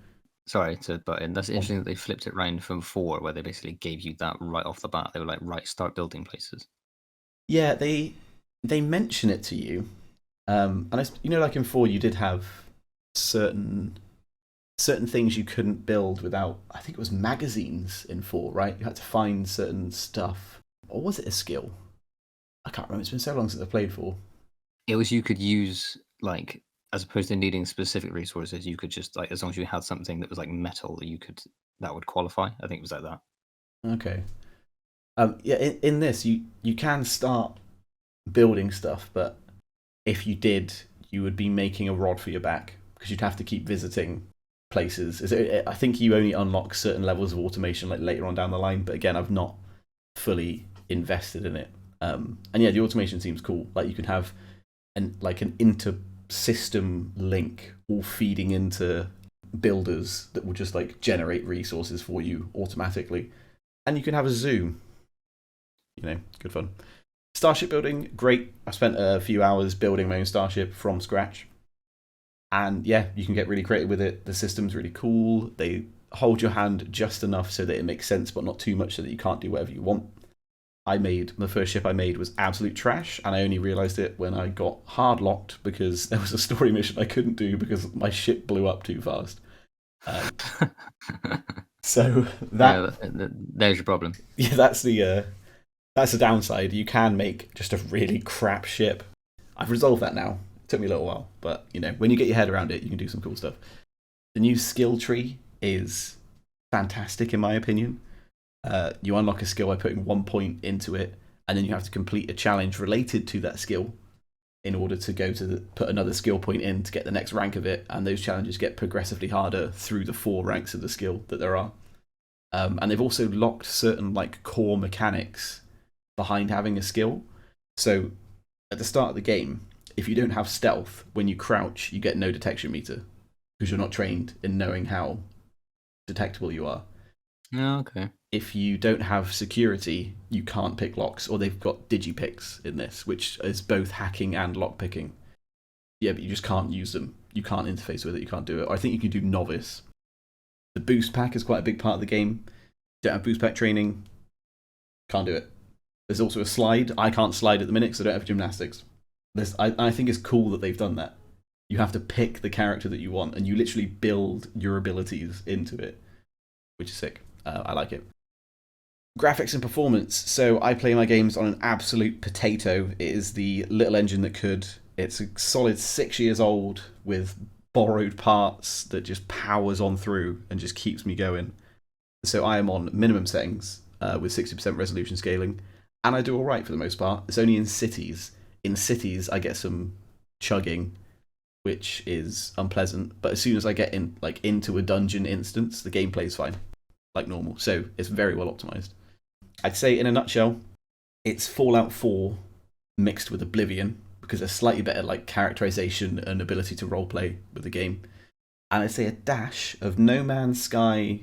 Sorry to butt in. That's interesting that they flipped it round from 4, where they basically gave you that right off the bat. They were like, right, start building places. Yeah, they mention it to you, and like in 4, you did have certain things you couldn't build without. I think it was magazines in 4, right? You had to find certain stuff, or was it a skill? I can't remember. It's been so long since I played 4. It was, you could use, like, as opposed to needing specific resources, you could just, like, as long as you had something that was like metal, that would qualify. I think it was like that. Okay. Yeah, in this, you can start building stuff, but if you did, you would be making a rod for your back because you'd have to keep visiting places. I think you only unlock certain levels of automation like later on down the line, but again, I've not fully invested in it. And yeah, the automation seems cool. Like, you can have an inter-system link all feeding into builders that will just like generate resources for you automatically, and you can have a zoo. Good fun. Starship building, great. I spent a few hours building my own starship from scratch, and yeah, you can get really creative with it. The system's really cool. They hold your hand just enough so that it makes sense, but not too much so that you can't do whatever you want. The first ship I made was absolute trash, and I only realised it when I got hard locked because there was a story mission I couldn't do because my ship blew up too fast. So there's your problem. Yeah, that's the downside. You can make just a really crap ship. I've resolved that now. It took me a little while, but when you get your head around it, you can do some cool stuff. The new skill tree is fantastic in my opinion. You unlock a skill by putting 1 point into it, and then you have to complete a challenge related to that skill. in order to put another skill point in to get the next rank of it, and those challenges get progressively harder through the 4 ranks of the skill that there are. And they've also locked certain like core mechanics behind having a skill. So at the start of the game, if you don't have stealth, when you crouch, you get no detection meter because you're not trained in knowing how detectable you are. Oh, okay. If you don't have security, you can't pick locks, or they've got digipicks in this, which is both hacking and lockpicking. Yeah, but you just can't use them. You can't interface with it. You can't do it. Or I think you can do novice. The boost pack is quite a big part of the game. Don't have boost pack training, can't do it. There's also a slide. I can't slide at the minute because I don't have gymnastics. I think it's cool that they've done that. You have to pick the character that you want, and you literally build your abilities into it, which is sick. I like it. Graphics and performance. So I play my games on an absolute potato. It is the little engine that could. It's a solid 6 years old with borrowed parts that just powers on through and just keeps me going. So I am on minimum settings with 60% resolution scaling, and I do all right for the most part. It's only in cities. In cities, I get some chugging, which is unpleasant. But as soon as I get into a dungeon instance, the gameplay's fine, like normal. So it's very well optimized. I'd say in a nutshell, it's Fallout 4 mixed with Oblivion, because there's slightly better like characterization and ability to roleplay with the game. And I'd say a dash of No Man's Sky,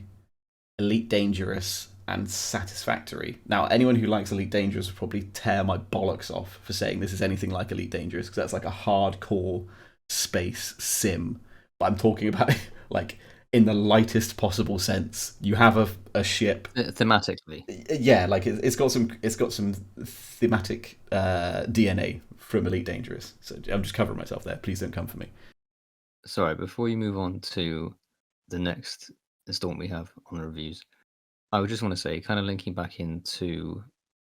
Elite Dangerous, and Satisfactory. Now, anyone who likes Elite Dangerous would probably tear my bollocks off for saying this is anything like Elite Dangerous, because that's like a hardcore space sim. But I'm talking about like in the lightest possible sense. You have a ship. Thematically. Yeah, like it's got some thematic DNA from Elite Dangerous. So I'm just covering myself there. Please don't come for me. Sorry, before you move on to the next installment we have on the reviews, I would just want to say, kind of linking back into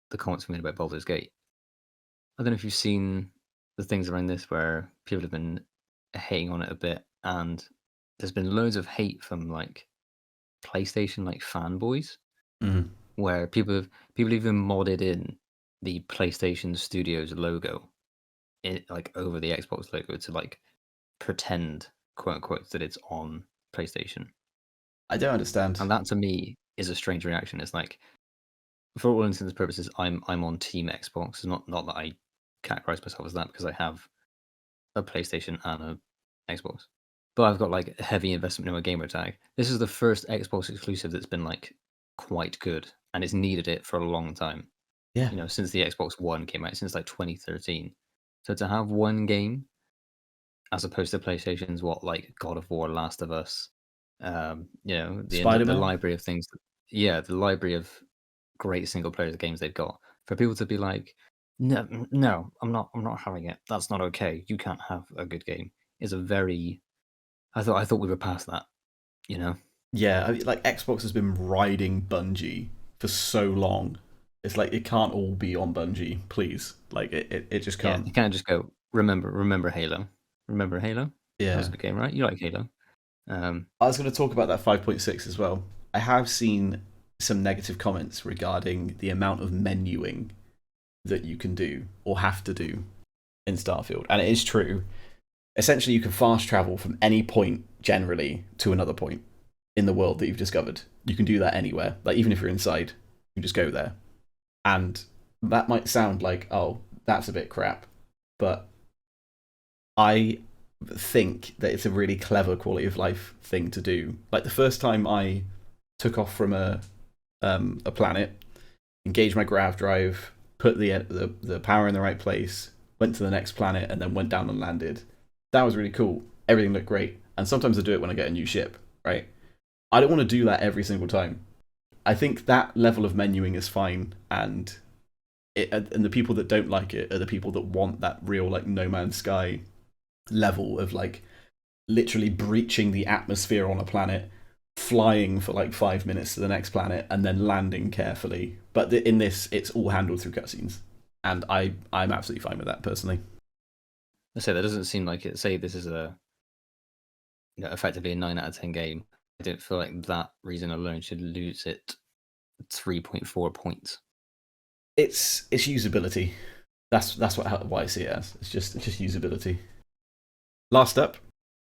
the comments we made about Baldur's Gate. I don't know if you've seen the things around this where people have been hating on it a bit, and there's been loads of hate from like PlayStation like fanboys, where people even modded in the PlayStation Studios logo, like over the Xbox logo to like pretend, quote unquote, that it's on PlayStation. I don't understand. And that to me is a strange reaction. It's like, for all intents and purposes, I'm on Team Xbox. Not that I categorize myself as that, because I have a PlayStation and a Xbox. But I've got like a heavy investment in my gamer tag. This is the first Xbox exclusive that's been like quite good, and it's needed it for a long time. Yeah. You know, since the Xbox One came out, since like 2013. So to have one game, as opposed to PlayStation's like God of War, Last of Us, you know, the library of things. The library of great single player games they've got. For people to be like, no, I'm not having it. That's not okay. You can't have a good game. Is a very. I thought we were past that. You know. Yeah, I mean, like Xbox has been riding Bungie for so long. It's like it can't all be on Bungie, please. Like it just can't. Yeah, you can't just go. Remember Halo. Remember Halo? Yeah, that was a good game, right? You like Halo. I was going to talk about that 5.6 as well. I have seen some negative comments regarding the amount of menuing that you can do or have to do in Starfield, and it is true. Essentially, you can fast travel from any point generally to another point in the world that you've discovered. You can do that anywhere. Like even if you're inside, you just go there. And that might sound like, oh, that's a bit crap, but I think that it's a really clever quality of life thing to do. Like the first time I took off from a planet, engaged my grav drive, put the power in the right place, went to the next planet, and then went down and landed. That was really cool. Everything looked great. And sometimes I do it when I get a new ship, right? I don't want to do that every single time. I think that level of menuing is fine, and the people that don't like it are the people that want that real like No Man's Sky level of like literally breaching the atmosphere on a planet, flying for like 5 minutes to the next planet, and then landing carefully. But in this, it's all handled through cutscenes, and I'm absolutely fine with that personally. I say that doesn't seem like it. Say this is effectively a 9 out of 10 game. I don't feel like that reason alone should lose it 3.4 points. It's usability. That's what I see it as. It's just usability. Last up,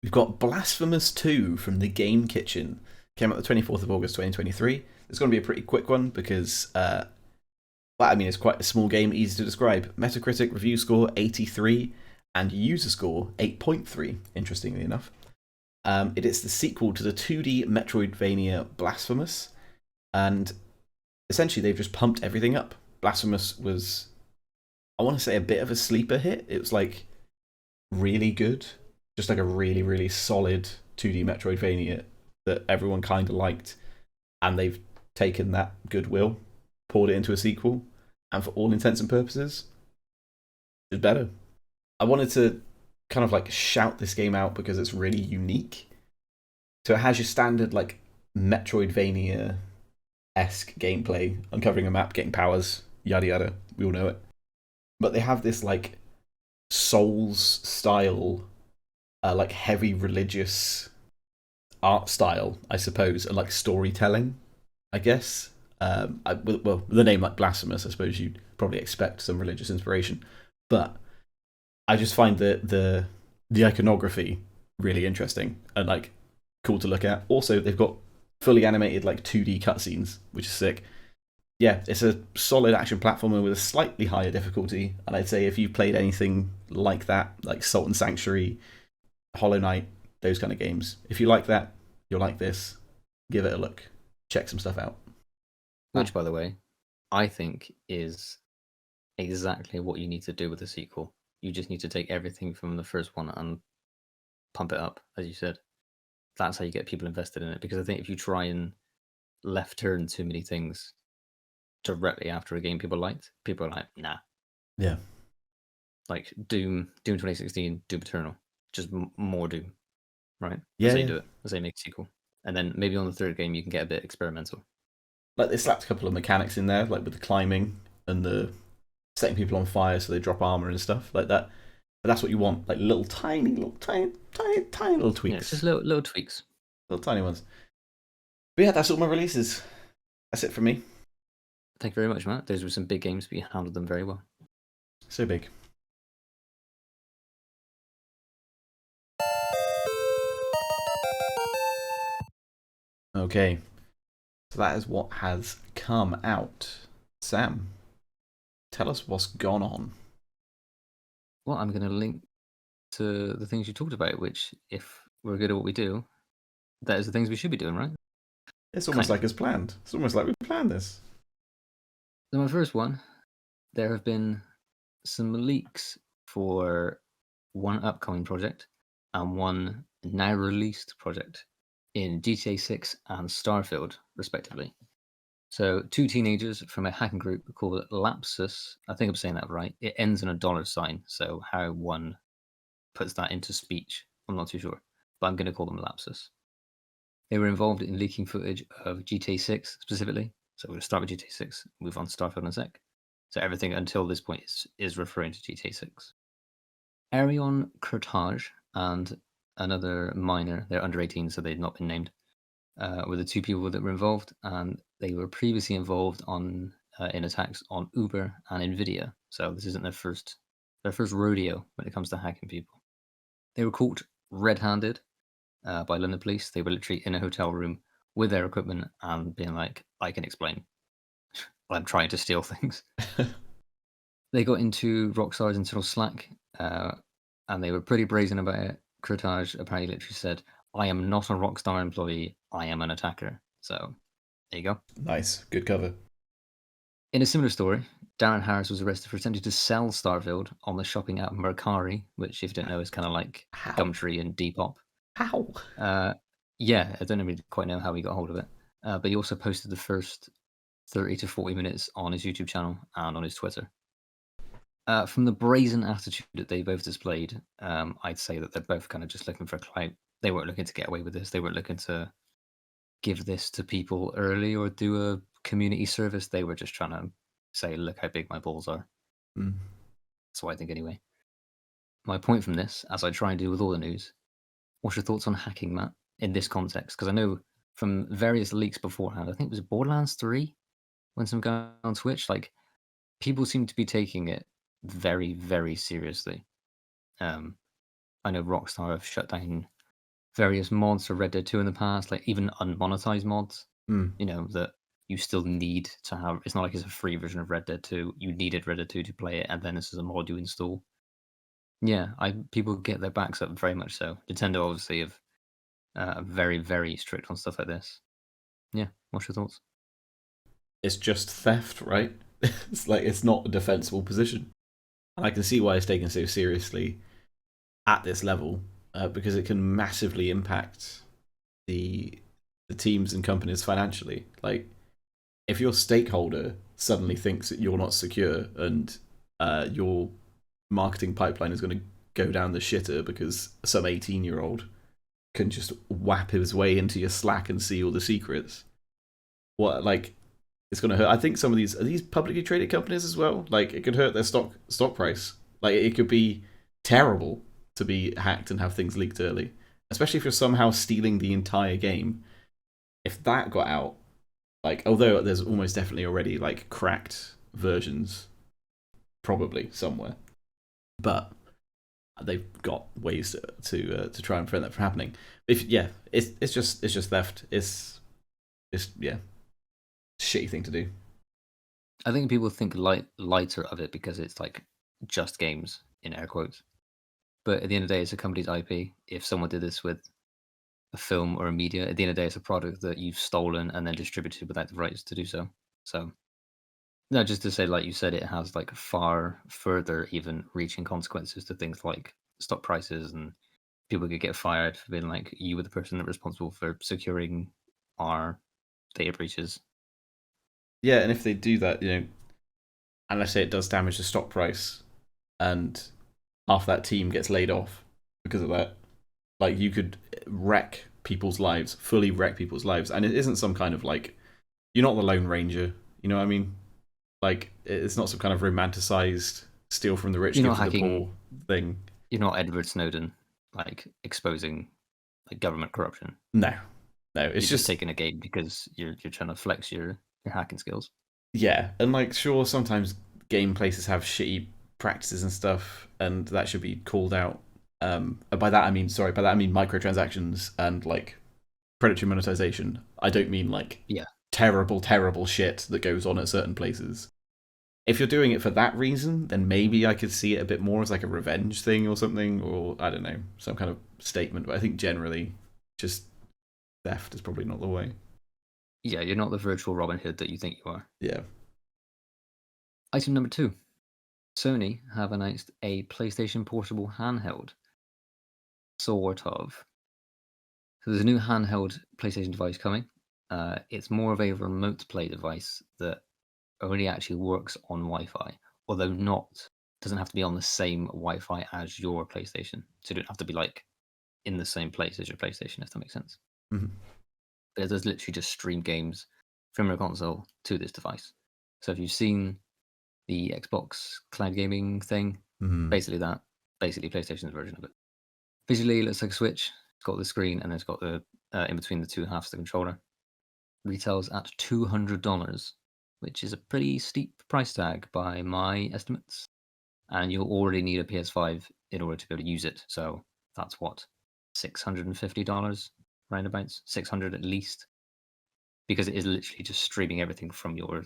we've got Blasphemous 2 from the Game Kitchen. Came out the 24th of August 2023. It's going to be a pretty quick one because, well, I mean, it's quite a small game, easy to describe. Metacritic review score 83 and user score 8.3, interestingly enough. It is the sequel to the 2D Metroidvania Blasphemous, and essentially they've just pumped everything up. Blasphemous was, I want to say, a bit of a sleeper hit. It was like really good, just like a really, really solid 2D Metroidvania that everyone kind of liked, and they've taken that goodwill, poured it into a sequel, and for all intents and purposes, it's better. I wanted to kind of like shout this game out because it's really unique. So it has your standard like Metroidvania-esque gameplay, uncovering a map, getting powers, yada yada. We all know it. But they have this like Souls style, like heavy religious art style, I suppose, and like storytelling, I guess. Well, the name like Blasphemous, I suppose you'd probably expect some religious inspiration, but I just find the iconography really interesting and like cool to look at. Also, they've got fully animated like 2D cutscenes, which is sick. Yeah, it's a solid action platformer with a slightly higher difficulty, and I'd say if you've played anything like that, like Salt and Sanctuary, Hollow Knight, those kind of games, if you like that, you'll like this. Give it a look. Check some stuff out. Which, by the way, I think is exactly what you need to do with a sequel. You just need to take everything from the first one and pump it up, as you said. That's how you get people invested in it. Because I think if you try and left turn too many things directly after a game people liked, people are like, nah. Yeah. Like Doom 2016, Doom Eternal, just more Doom, right? Yeah. That's how you Yeah. do it. That's how you make a sequel. And then maybe on the third game you can get a bit experimental. Like they slapped a couple of mechanics in there, like with the climbing and the setting people on fire so they drop armor and stuff like that. But that's what you want, like tiny little tweaks. Yeah, it's just little tweaks. Little tiny ones. But yeah, that's all my releases. That's it from me. Thank you very much, Matt. Those were some big games, but you handled them very well. So big. Okay. So that is what has come out. Sam, tell us what's gone on. Well, I'm going to link to the things you talked about, which, if we're good at what we do, that is the things we should be doing, right? It's almost Kind like it's planned. It's almost like we planned this. So my first one, there have been some leaks for one upcoming project and one now released project in GTA 6 and Starfield, respectively. So two teenagers from a hacking group called Lapsus, I think I'm saying that right. It ends in a $sign, so how one puts that into speech, I'm not too sure, but I'm going to call them Lapsus. They were involved in leaking footage of GTA 6 specifically. So we'll start with GTA 6, move on to Starfield in a sec. So everything until this point is referring to GTA 6. Arion Kurtage and another minor, they're under 18, so they'd not been named, were the two people that were involved, and they were previously involved in attacks on Uber and Nvidia. So this isn't their first rodeo when it comes to hacking people. They were caught red-handed by London police. They were literally in a hotel room with their equipment and being like, I can explain. I'm trying to steal things. They got into Rockstar's internal Slack, and they were pretty brazen about it. Kurtage apparently literally said, I am not a Rockstar employee, I am an attacker. So, there you go. Nice. Good cover. In a similar story, Darren Harris was arrested for attempting to sell Starfield on the shopping app Mercari, which, if you don't know, is kind of like How? Gumtree and Depop. How? Yeah, I don't really quite know how he got hold of it. But he also posted the first 30 to 40 minutes on his YouTube channel and on his Twitter. From the brazen attitude that they both displayed, I'd say that they're both kind of just looking for clout. They weren't looking to get away with this. They weren't looking to give this to people early or do a community service. They were just trying to say, look how big my balls are. Mm. That's what I think anyway. My point from this, as I try and do with all the news, what's your thoughts on hacking, Matt, in this context? Because I know from various leaks beforehand, I think it was Borderlands 3, when some guy on Twitch, like, people seem to be taking it very, very seriously. Um, I know Rockstar have shut down various mods for Red Dead 2 in the past, like even unmonetized mods, Mm. that you still need to have. It's not like it's a free version of Red Dead 2. You needed Red Dead 2 to play it, and then this is a mod you install. Yeah, people get their backs up very much so. Nintendo obviously have very, very strict on stuff like this. Yeah, what's your thoughts? It's just theft, right? It's not a defensible position. And I can see why it's taken so seriously at this level, because it can massively impact the teams and companies financially. Like, if your stakeholder suddenly thinks that you're not secure and your marketing pipeline is going to go down the shitter because some 18-year-old can just whap his way into your Slack and see all the secrets, it's going to hurt. I think some of these, are these publicly traded companies as well? Like, it could hurt their stock price. Like, it could be terrible to be hacked and have things leaked early, especially if you're somehow stealing the entire game. If that got out, like, although there's almost definitely already like cracked versions, probably somewhere, but they've got ways to try and prevent that from happening. It's just theft. It's shitty thing to do. I think people think lighter of it because it's like just games in air quotes. But at the end of the day, it's a company's IP. If someone did this with a film or a media, at the end of the day, it's a product that you've stolen and then distributed without the rights to do so. So, no, just to say, like you said, it has like far further even reaching consequences to things like stock prices, and people could get fired for being like, you were the person responsible for securing our data breaches. Yeah, and if they do that, and let's say it does damage the stock price, and half that team gets laid off because of that, like, you could wreck people's lives, fully wreck people's lives, and it isn't some kind of like, you're not the Lone Ranger, you know what I mean? Like, it's not some kind of romanticized steal from the rich, You're give not to the hacking. poor thing. You're not Edward Snowden, like exposing like government corruption. No, You're it's just taking a game because you're trying to flex your hacking skills. Yeah, and like, sure, sometimes game places have shitty practices and stuff, and that should be called out. By that I mean microtransactions and like predatory monetization. I don't mean like terrible shit that goes on at certain places. If you're doing it for that reason, then maybe I could see it a bit more as like a revenge thing or something, or I don't know, some kind of statement. But I think generally, just theft is probably not the way. Yeah, you're not the virtual Robin Hood that you think you are. Yeah. Item number 2. Sony have announced a PlayStation Portable handheld. Sort of. So there's a new handheld PlayStation device coming. It's more of a remote play device that only actually works on Wi-Fi, although doesn't have to be on the same Wi-Fi as your PlayStation. So you don't have to be like in the same place as your PlayStation, if that makes sense. Mm-hmm. But it does literally just stream games from your console to this device. So if you've seen the Xbox cloud gaming thing, basically PlayStation's version of it. Visually, it looks like a Switch. It's got the screen and it's got the in between the two halves of the controller. Retails at $200, which is a pretty steep price tag by my estimates. And you'll already need a PS5 in order to be able to use it. So that's what, $650 roundabouts, $600 at least, because it is literally just streaming everything from your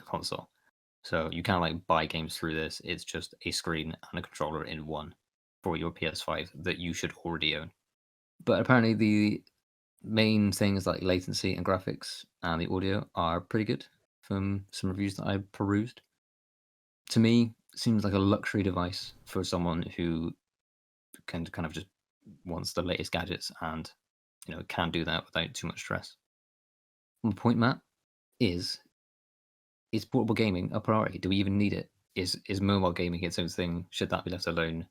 console. So you can't like buy games through this. It's just a screen and a controller in one for your PS5 that you should already own. But apparently the main things like latency and graphics and the audio are pretty good from some reviews that I perused. To me, it seems like a luxury device for someone who can kind of just wants the latest gadgets and can do that without too much stress. My point, Matt, is portable gaming a priority? Do we even need it? Is mobile gaming its own thing? Should that be left alone?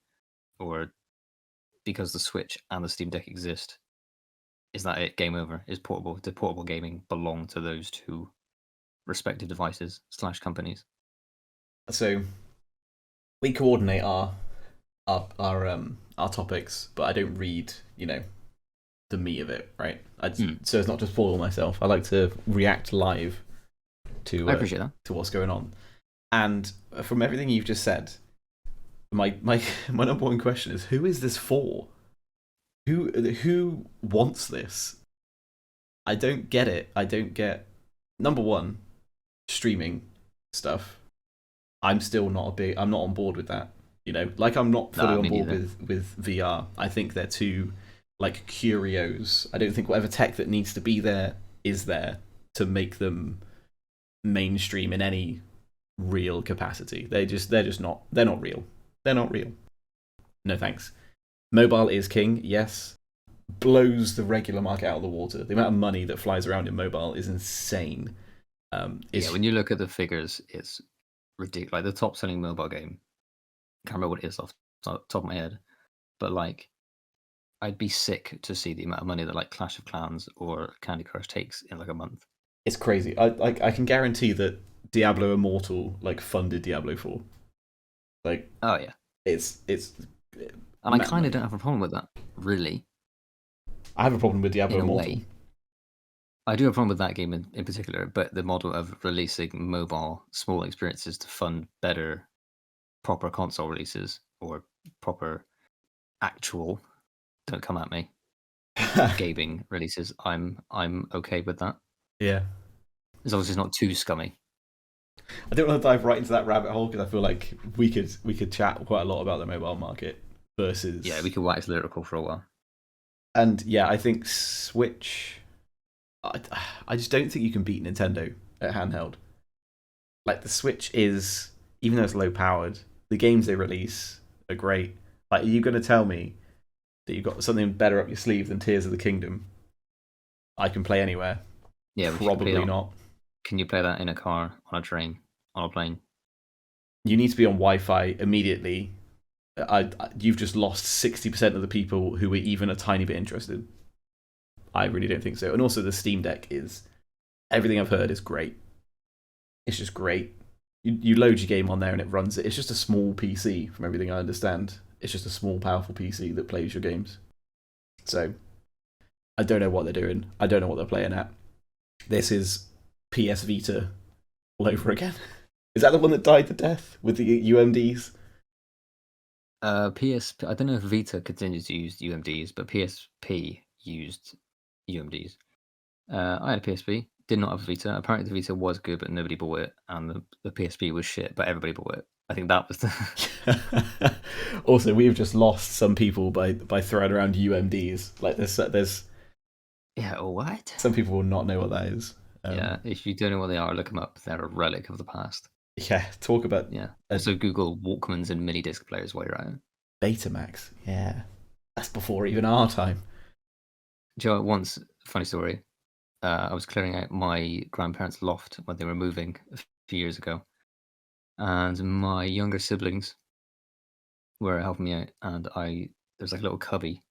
Or because the Switch and the Steam Deck exist, is that it? Game over? Did portable gaming belong to those two respective devices / companies? So we coordinate our topics, but I don't read, the meat of it, right? So it's not to spoil myself. I like to react live to I appreciate that. to what's going on. And from everything you've just said, my my number one question is, who is this for? Who wants this? I don't get it. I don't get, number one, streaming stuff. I'm still not I'm not on board with that. You know, like I'm not fully Nah, on me board neither. with VR. I think they're too like curios. I don't think whatever tech that needs to be there is there to make them mainstream in any real capacity. They're not real. They're not real. No thanks. Mobile is king, yes. Blows the regular market out of the water. The amount of money that flies around in mobile is insane. Yeah, when you look at the figures, it's ridiculous. Like the top selling mobile game, can't remember what it is off the top of my head, but like I'd be sick to see the amount of money that like Clash of Clans or Candy Crush takes in like a month. it's crazy. I can guarantee that Diablo Immortal like funded Diablo 4. Like Oh yeah, it's and I kind of don't have a problem with that, really. I have a problem with Diablo In a Immortal. way, I do have a problem with that game in particular, but the model of releasing mobile small experiences to fund better, proper console releases or proper actual, don't come at me, gaming releases, I'm okay with that. Yeah. As long as it's not too scummy. I don't want to dive right into that rabbit hole because I feel like we could chat quite a lot about the mobile market versus Yeah, we could wax lyrical for a while. And yeah, I think Switch. I just don't think you can beat Nintendo at handheld. Like the Switch is, even though it's low powered, the games they release are great. Like, are you going to tell me that you've got something better up your sleeve than Tears of the Kingdom? I can play anywhere. Yeah, Probably not. Can you play that in a car, on a train, on a plane? You need to be on Wi-Fi immediately. You've just lost 60% of the people who were even a tiny bit interested. I really don't think so. And also, the Steam Deck is, everything I've heard is great. It's just great. You load your game on there and it runs it. It's just a small PC, from everything I understand. It's just a small, powerful PC that plays your games. So, I don't know what they're doing. I don't know what they're playing at. This is PS Vita all over again. Is that the one that died to death with the UMDs? I don't know if Vita continues to use UMDs, but PSP used UMDs. I had a PSP, did not have a Vita. Apparently, the Vita was good, but nobody bought it, and the PSP was shit, but everybody bought it. I think that was the. Also, we've just lost some people by throwing around UMDs. Like there's Yeah, or what? some people will not know what that is. Yeah, if you don't know what they are, look them up. They're a relic of the past. Yeah, talk about Yeah. Also, Google Walkmans and mini disc players while you're at it. Betamax. Yeah, that's before even our time. Do you know, once, funny story, I was clearing out my grandparents' loft when they were moving a few years ago, and my younger siblings were helping me out, and there was like a little cubby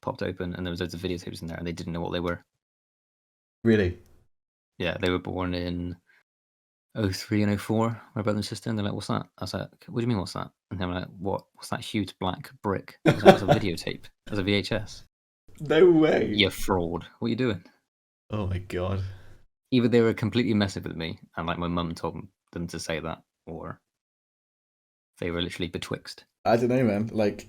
popped open, and there was loads of videotapes in there, and they didn't know what they were. Really? Yeah, they were born in 03 and 04, my brother and sister, and they're like, "What's that?" I was like, "What do you mean, what's that?" And they were like, "What's that huge black brick?" I was like, "That's a videotape. That's a VHS." No way. You fraud. What are you doing? Oh my god. Either they were completely messing with me, and like my mum told them to say that, or they were literally betwixt. I don't know, man. Like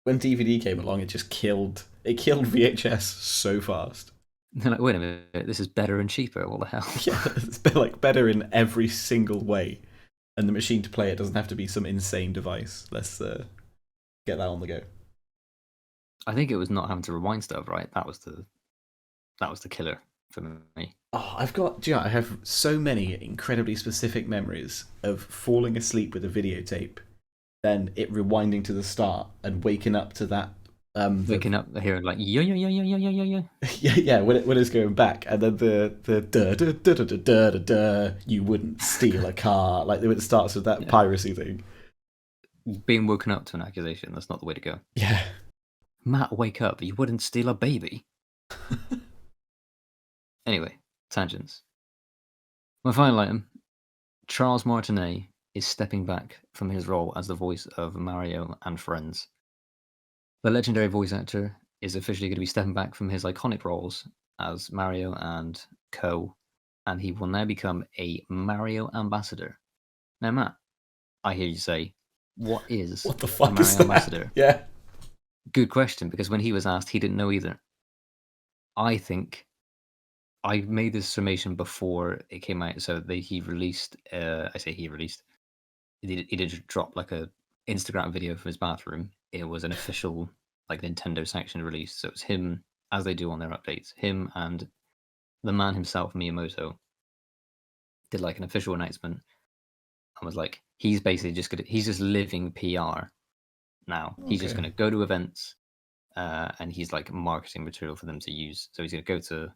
when DVD came along, it just killed VHS so fast. They're like, "Wait a minute, this is better and cheaper. What the hell?" Yeah, it's like better in every single way, and the machine to play it doesn't have to be some insane device. Let's get that on the go. I think it was not having to rewind stuff, right? That was the killer for me. Oh, I have so many incredibly specific memories of falling asleep with a videotape, then it rewinding to the start and waking up to that. Waking up hearing like yo yo yo yo yo yo yo yo. Yeah, when it's going back, and then the da da da da da da da da. You wouldn't steal a car. Like it starts with that piracy thing. Being woken up to an accusation, that's not the way to go. Yeah. Matt, wake up. You wouldn't steal a baby. Anyway, tangents. My final item. Charles Martinet is stepping back from his role as the voice of Mario and Friends. The legendary voice actor is officially going to be stepping back from his iconic roles as Mario and Co, and he will now become a Mario ambassador. Now, Matt, I hear you say, what is What the the fuck is Mario that? Ambassador? Yeah. Good question, because when he was asked, he didn't know either. I think I made this summation before it came out. So he released, I say he released, he did drop like a Instagram video from his bathroom. It was an official like Nintendo section release. So it was him, as they do on their updates, him and the man himself, Miyamoto, did like an official announcement and was like, he's basically he's just living PR now. He's just Okay. gonna go to events, and he's like marketing material for them to use. So he's gonna go to,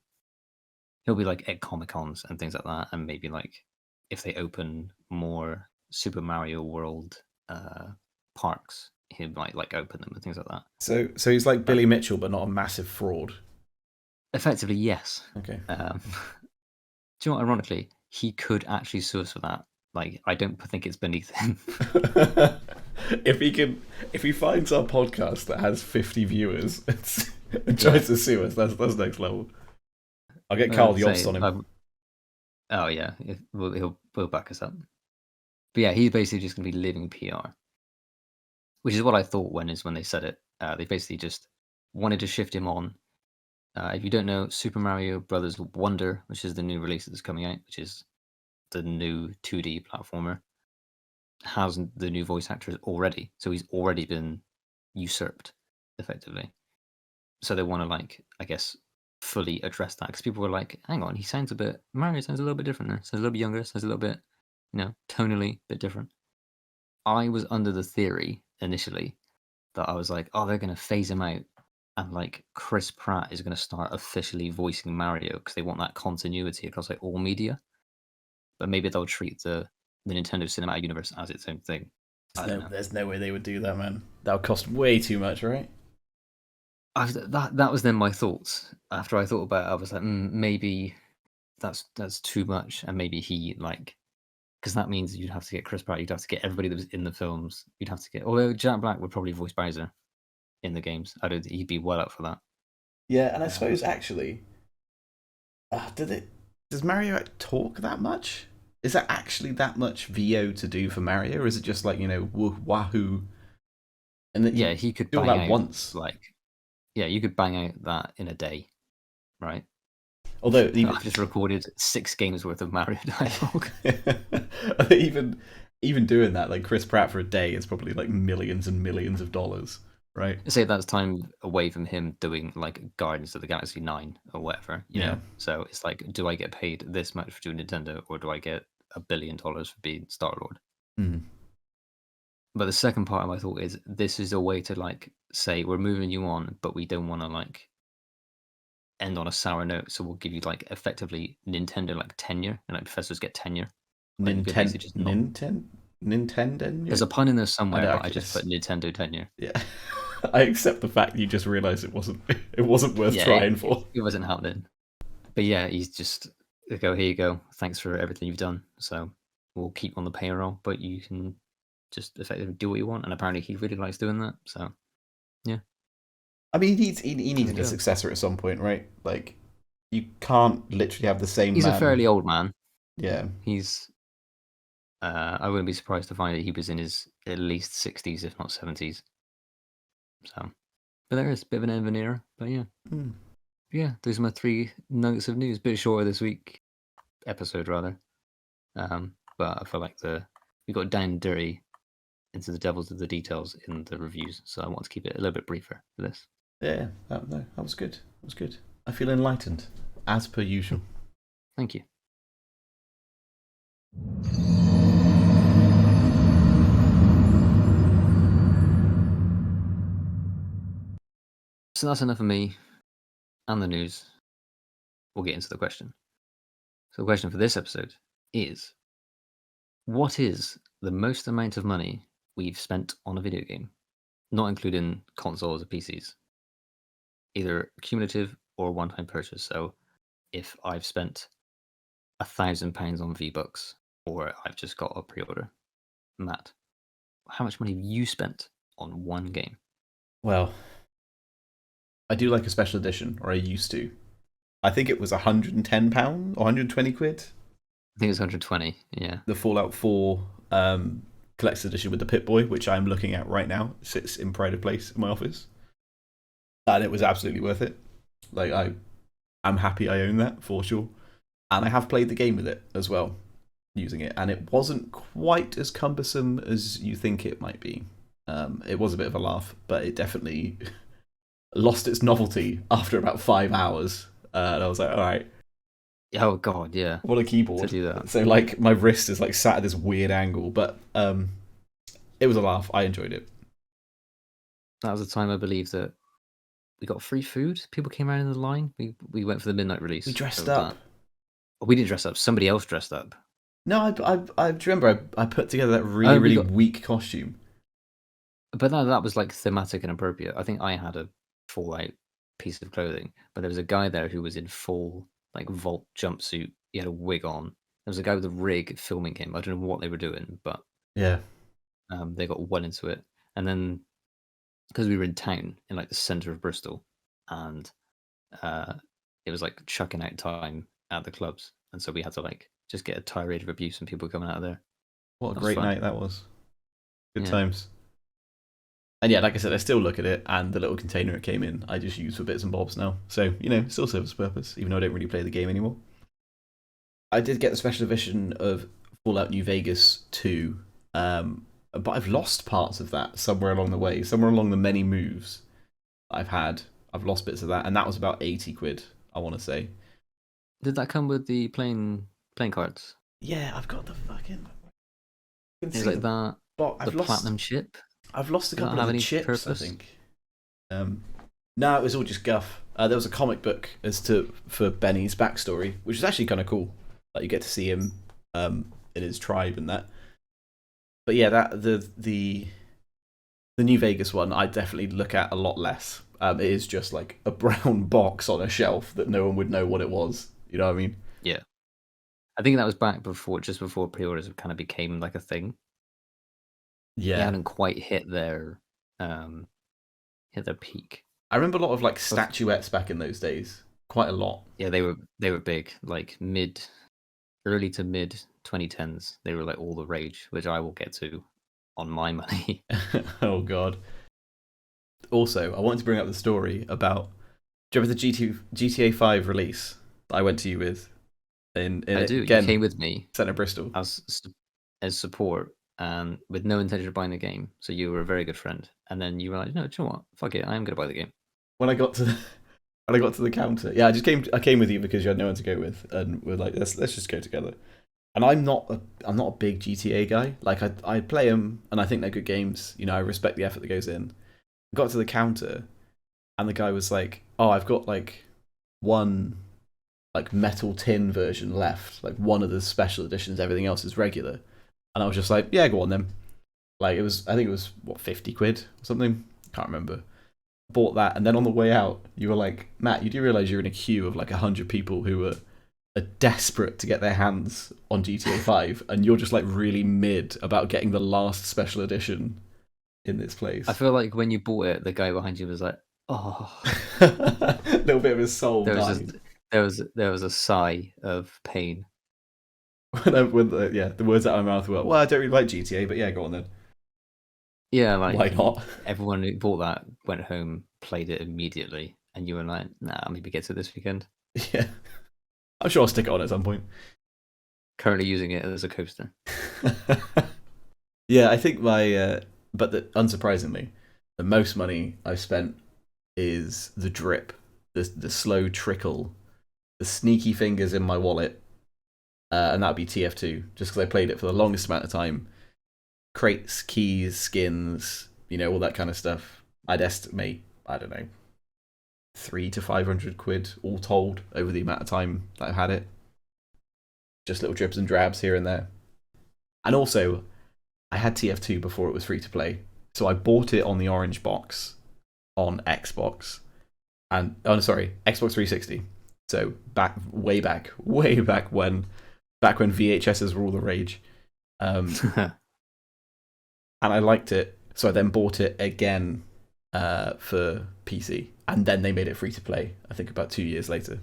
he'll be like at Comic Cons and things like that, and maybe like if they open more Super Mario World parks, he might like open them and things like that. So he's like Billy Mitchell, but not a massive fraud. Effectively, yes. Okay. Do you know what? Ironically, he could actually sue us for that. Like, I don't think it's beneath him. If he finds our podcast that has 50 viewers and tries to sue us, that's next level. I'll get Carl Yost on him. Oh yeah, he'll back us up. But yeah, he's basically just going to be living PR, which is what I thought when they said it. They basically just wanted to shift him on. If you don't know, Super Mario Brothers Wonder, which is the new release that's coming out, which is the new 2D platformer, has the new voice actors already. So he's already been usurped, effectively. So they want to, like, I guess, fully address that, because people were like, hang on, Mario sounds a little bit different now. Sounds a little bit younger, sounds a little bit, tonally a bit different. I was under the theory initially that I was like, oh, they're going to phase him out, and like Chris Pratt is going to start officially voicing Mario because they want that continuity across like all media. But maybe they'll treat the Nintendo Cinematic Universe as its own thing. There's no way they would do that, man. That would cost way too much, right? That was then my thoughts. After I thought about it, I was like, maybe that's too much, and maybe he like, because that means you'd have to get Chris Pratt, you'd have to get everybody that was in the films, you'd have to get. Although Jack Black would probably voice Bowser in the games, I don't think he'd be well up for that. Yeah, and I suppose actually, does Mario talk that much? Is that actually that much VO to do for Mario, or is it just like wahoo? And then Yeah, he could do bang that out once. you could bang out that in a day, right? Although I've just recorded 6 games worth of Mario dialogue. even doing that, like Chris Pratt for a day is probably like millions and millions of dollars, right? Say that's time away from him doing like Guardians of the Galaxy 9 or whatever, you know? So it's like, do I get paid this much for doing Nintendo, or do I get $1 billion for being Star-Lord? Mm. But the second part of my thought is, this is a way to like say, we're moving you on, but we don't want to like end on a sour note, so we'll give you like effectively Nintendo like tenure, and like professors get tenure. Nintendo. There's a pun in there somewhere, but I just put Nintendo tenure. Yeah, I accept the fact you just realised it wasn't worth trying for. It wasn't happening. But yeah, he's just go, here you go. Thanks for everything you've done. So we'll keep on the payroll, but you can just effectively do what you want. And apparently he really likes doing that. So yeah. I mean, he needed a successor at some point, right? Like, you can't literally have the same. He's a fairly old man. Yeah, he's. I wouldn't be surprised to find that he was in his at least 60s, if not 70s. So, but there is a bit of an end of an era. But yeah, yeah. Those are my 3 nuggets of news. Bit shorter this week, episode rather. But I feel like we got down and dirty into the devils of the details in the reviews, so I want to keep it a little bit briefer for this. Yeah, that was good. That was good. I feel enlightened, as per usual. Thank you. So that's enough of me and the news. We'll get into the question. So the question for this episode is, what is the most amount of money we've spent on a video game? Not including consoles or PCs. Either cumulative or one-time purchase. So if I've spent £1,000 on V-Bucks, or I've just got a pre-order. Matt, how much money have you spent on one game? Well, I do like a special edition, or I used to. I think it was £110 or 120 quid. I think it was 120, yeah. The Fallout 4 collector's edition with the Pip-Boy, which I'm looking at right now. It sits in pride of place in my office. And it was absolutely worth it. Like, I'm happy I own that, for sure. And I have played the game with it as well, using it. And it wasn't quite as cumbersome as you think it might be. It was a bit of a laugh, but it definitely lost its novelty after about 5 hours. And I was like, all right. Oh god, yeah. What a keyboard. To do that. So like my wrist is like sat at this weird angle, but it was a laugh. I enjoyed it. That was the time I believe that we got free food. People came around in the line. We went for the midnight release. We dressed up. Oh, we didn't dress up. Somebody else dressed up. No, I do you remember I put together that really weak costume. But that was like thematic and appropriate. I think I had a Fallout piece of clothing, but there was a guy there who was in full like Vault jumpsuit. He had a wig on. There was a guy with a rig filming him. I don't know what they were doing, but yeah, they got well into it. And then because we were in town in like the center of Bristol, and it was like chucking out time at the clubs, and so we had to like just get a tirade of abuse and people coming out of there. What a great night that was. Good times. And yeah, like I said, I still look at it, and the little container it came in, I just use for bits and bobs now. So, you know, it still serves a purpose, even though I don't really play the game anymore. I did get the special edition of Fallout New Vegas 2, but I've lost parts of that somewhere along the way, somewhere along the many moves I've had. I've lost bits of that, and that was about 80 quid, I want to say. Did that come with the playing cards? Yeah, I've got the fucking... It's like that, the platinum chip? I've lost a couple of the chips, purpose? I think. No, it was all just guff. There was a comic book for Benny's backstory, which is actually kind of cool. Like you get to see him in his tribe and that. But yeah, that the New Vegas one, I definitely look at a lot less. It is just like a brown box on a shelf that no one would know what it was. You know what I mean? Yeah. I think that was just before pre-orders kind of became like a thing. Yeah, they hadn't quite hit their peak. I remember a lot of like statuettes back in those days. Quite a lot. Yeah, they were big, like early to mid 2010s. They were like all the rage, which I will get to on my money. Oh god. Also, I wanted to bring up the story about. Do you remember the GTA V release that I went to you with? I do. Again, you came with me. Centre Bristol as support. And with no intention of buying the game, so you were a very good friend. And then you were like, "No, do you know what? Fuck it, I am going to buy the game." When I got to the counter, yeah, I came with you because you had no one to go with, and we're like, let's just go together. And I'm not a big GTA guy. Like I play them, and I think they're good games. You know, I respect the effort that goes in. I got to the counter, and the guy was like, "Oh, I've got like one like metal tin version left, like one of the special editions. Everything else is regular." And I was just like, yeah, go on then. Like I think it was what, 50 quid or something? Can't remember. Bought that, and then on the way out, you were like, Matt, you do realise you're in a queue of like 100 people who are desperate to get their hands on GTA 5, and you're just like really mid about getting the last special edition in this place. I feel like when you bought it, the guy behind you was like, oh. A little bit of his soul died. There was a sigh of pain. When the words out of my mouth were, well, I don't really like GTA, but yeah, go on then. Yeah, like why not? Everyone who bought that went home, played it immediately, and you were like, nah, maybe get to this weekend. Yeah, I'm sure I'll stick it on at some point. Currently using it as a coaster. Yeah, I think unsurprisingly, the most money I've spent is the drip, the slow trickle, the sneaky fingers in my wallet. And that would be TF2, just because I played it for the longest amount of time. Crates, keys, skins, you know, all that kind of stuff. I'd estimate, I don't know, 300 to 500 quid all told over the amount of time that I've had it. Just little drips and drabs here and there. And also, I had TF2 before it was free to play, so I bought it on the orange box on Xbox, and Xbox 360. So way back when VHSs were all the rage. And I liked it, so I then bought it again for PC, and then they made it free to play, I think about 2 years later.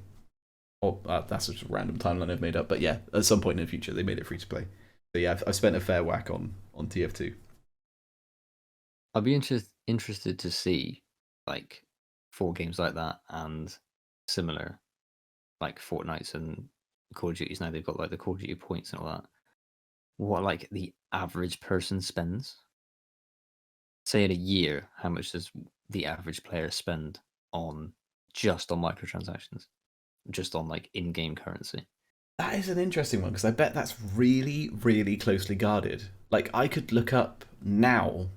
Or that's just a random timeline I've made up, but yeah, at some point in the future they made it free to play. But yeah, I've spent a fair whack on TF2. I'd be interested to see like 4 games like that and similar, like Fortnite's and Call of Duty's now. They've got like the Call of Duty points and all that. What like the average person spends? Say in a year, how much does the average player spend on just on microtransactions, just on like in-game currency? That is an interesting one because I bet that's really, really closely guarded. Like, I could look up now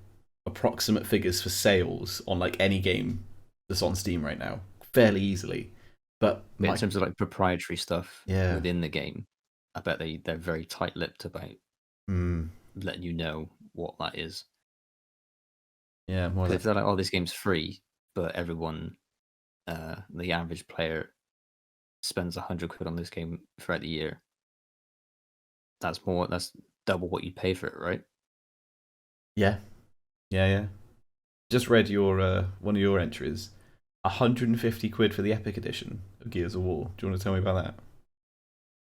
approximate figures for sales on like any game that's on Steam right now fairly easily. But In terms of like proprietary stuff yeah, within the game, I bet they're very tight-lipped about letting you know what that is. Yeah, more Because like if they're like, "Oh, this game's free," but everyone, the average player spends 100 quid on this game throughout the year, that's double what you pay for it, right? yeah, yeah. Just read your one of your entries. 150 quid for the Epic Edition of Gears of War. Do you want to tell me about that?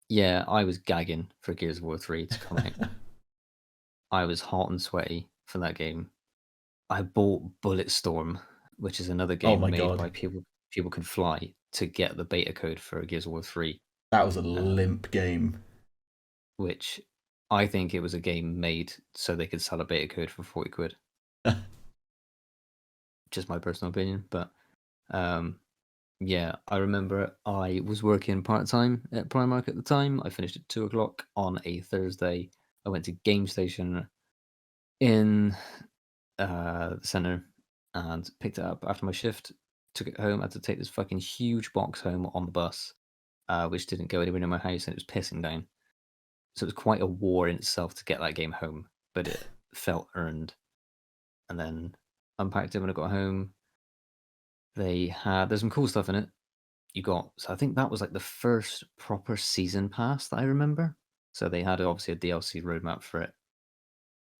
Yeah, I was gagging for Gears of War 3 to come out. I was hot and sweaty for that game. I bought Bulletstorm, which is another Oh game my made god, by people can fly, to get the beta code for Gears of War 3, that was a limp game. which I think it was a game made so they could sell a beta code for 40 quid. Just my personal opinion, but yeah, I remember I was working part-time at Primark at the time. I finished at 2 o'clock on a Thursday. I went to Game Station in the centre and picked it up after my shift. Took it home. I had to take this fucking huge box home on the bus, which didn't go anywhere near my house, and it was pissing down. So it was quite a war in itself to get that game home, but it felt earned. And then unpacked it when I got home. There's some cool stuff in it. So I think that was like the first proper season pass that I remember. So they had obviously a DLC roadmap for it.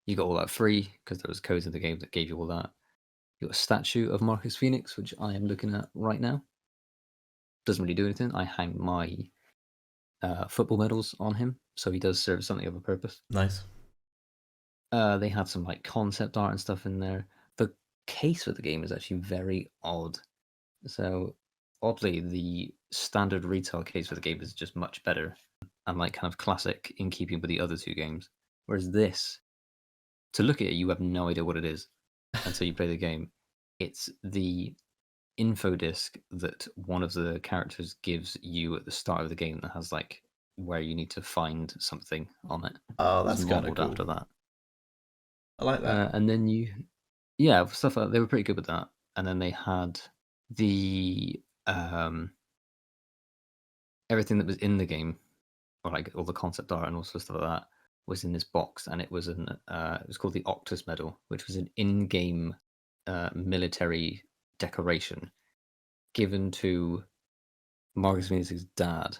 You got all that free because there was codes in the game that gave you all that. You got a statue of Marcus Phoenix, which I am looking at right now. Doesn't really do anything. I hang my football medals on him, so he does serve something of a purpose. Nice. They had some like concept art and stuff in there. The case for the game is actually very odd. So oddly, the standard retail case for the game is just much better and like kind of classic in keeping with the other 2 games. Whereas this, to look at it, you have no idea what it is until you play the game. It's the info disc that one of the characters gives you at the start of the game that has like where you need to find something on it. Oh, that's It's kind of modeled cool. after that. I like that. And then yeah, stuff like that. They were pretty good with that. And then they had the everything that was in the game, or like all the concept art and all sorts of stuff like that, was in this box, and it was it was called the Octus Medal, which was an in-game military decoration given to Marcus Phoenix's dad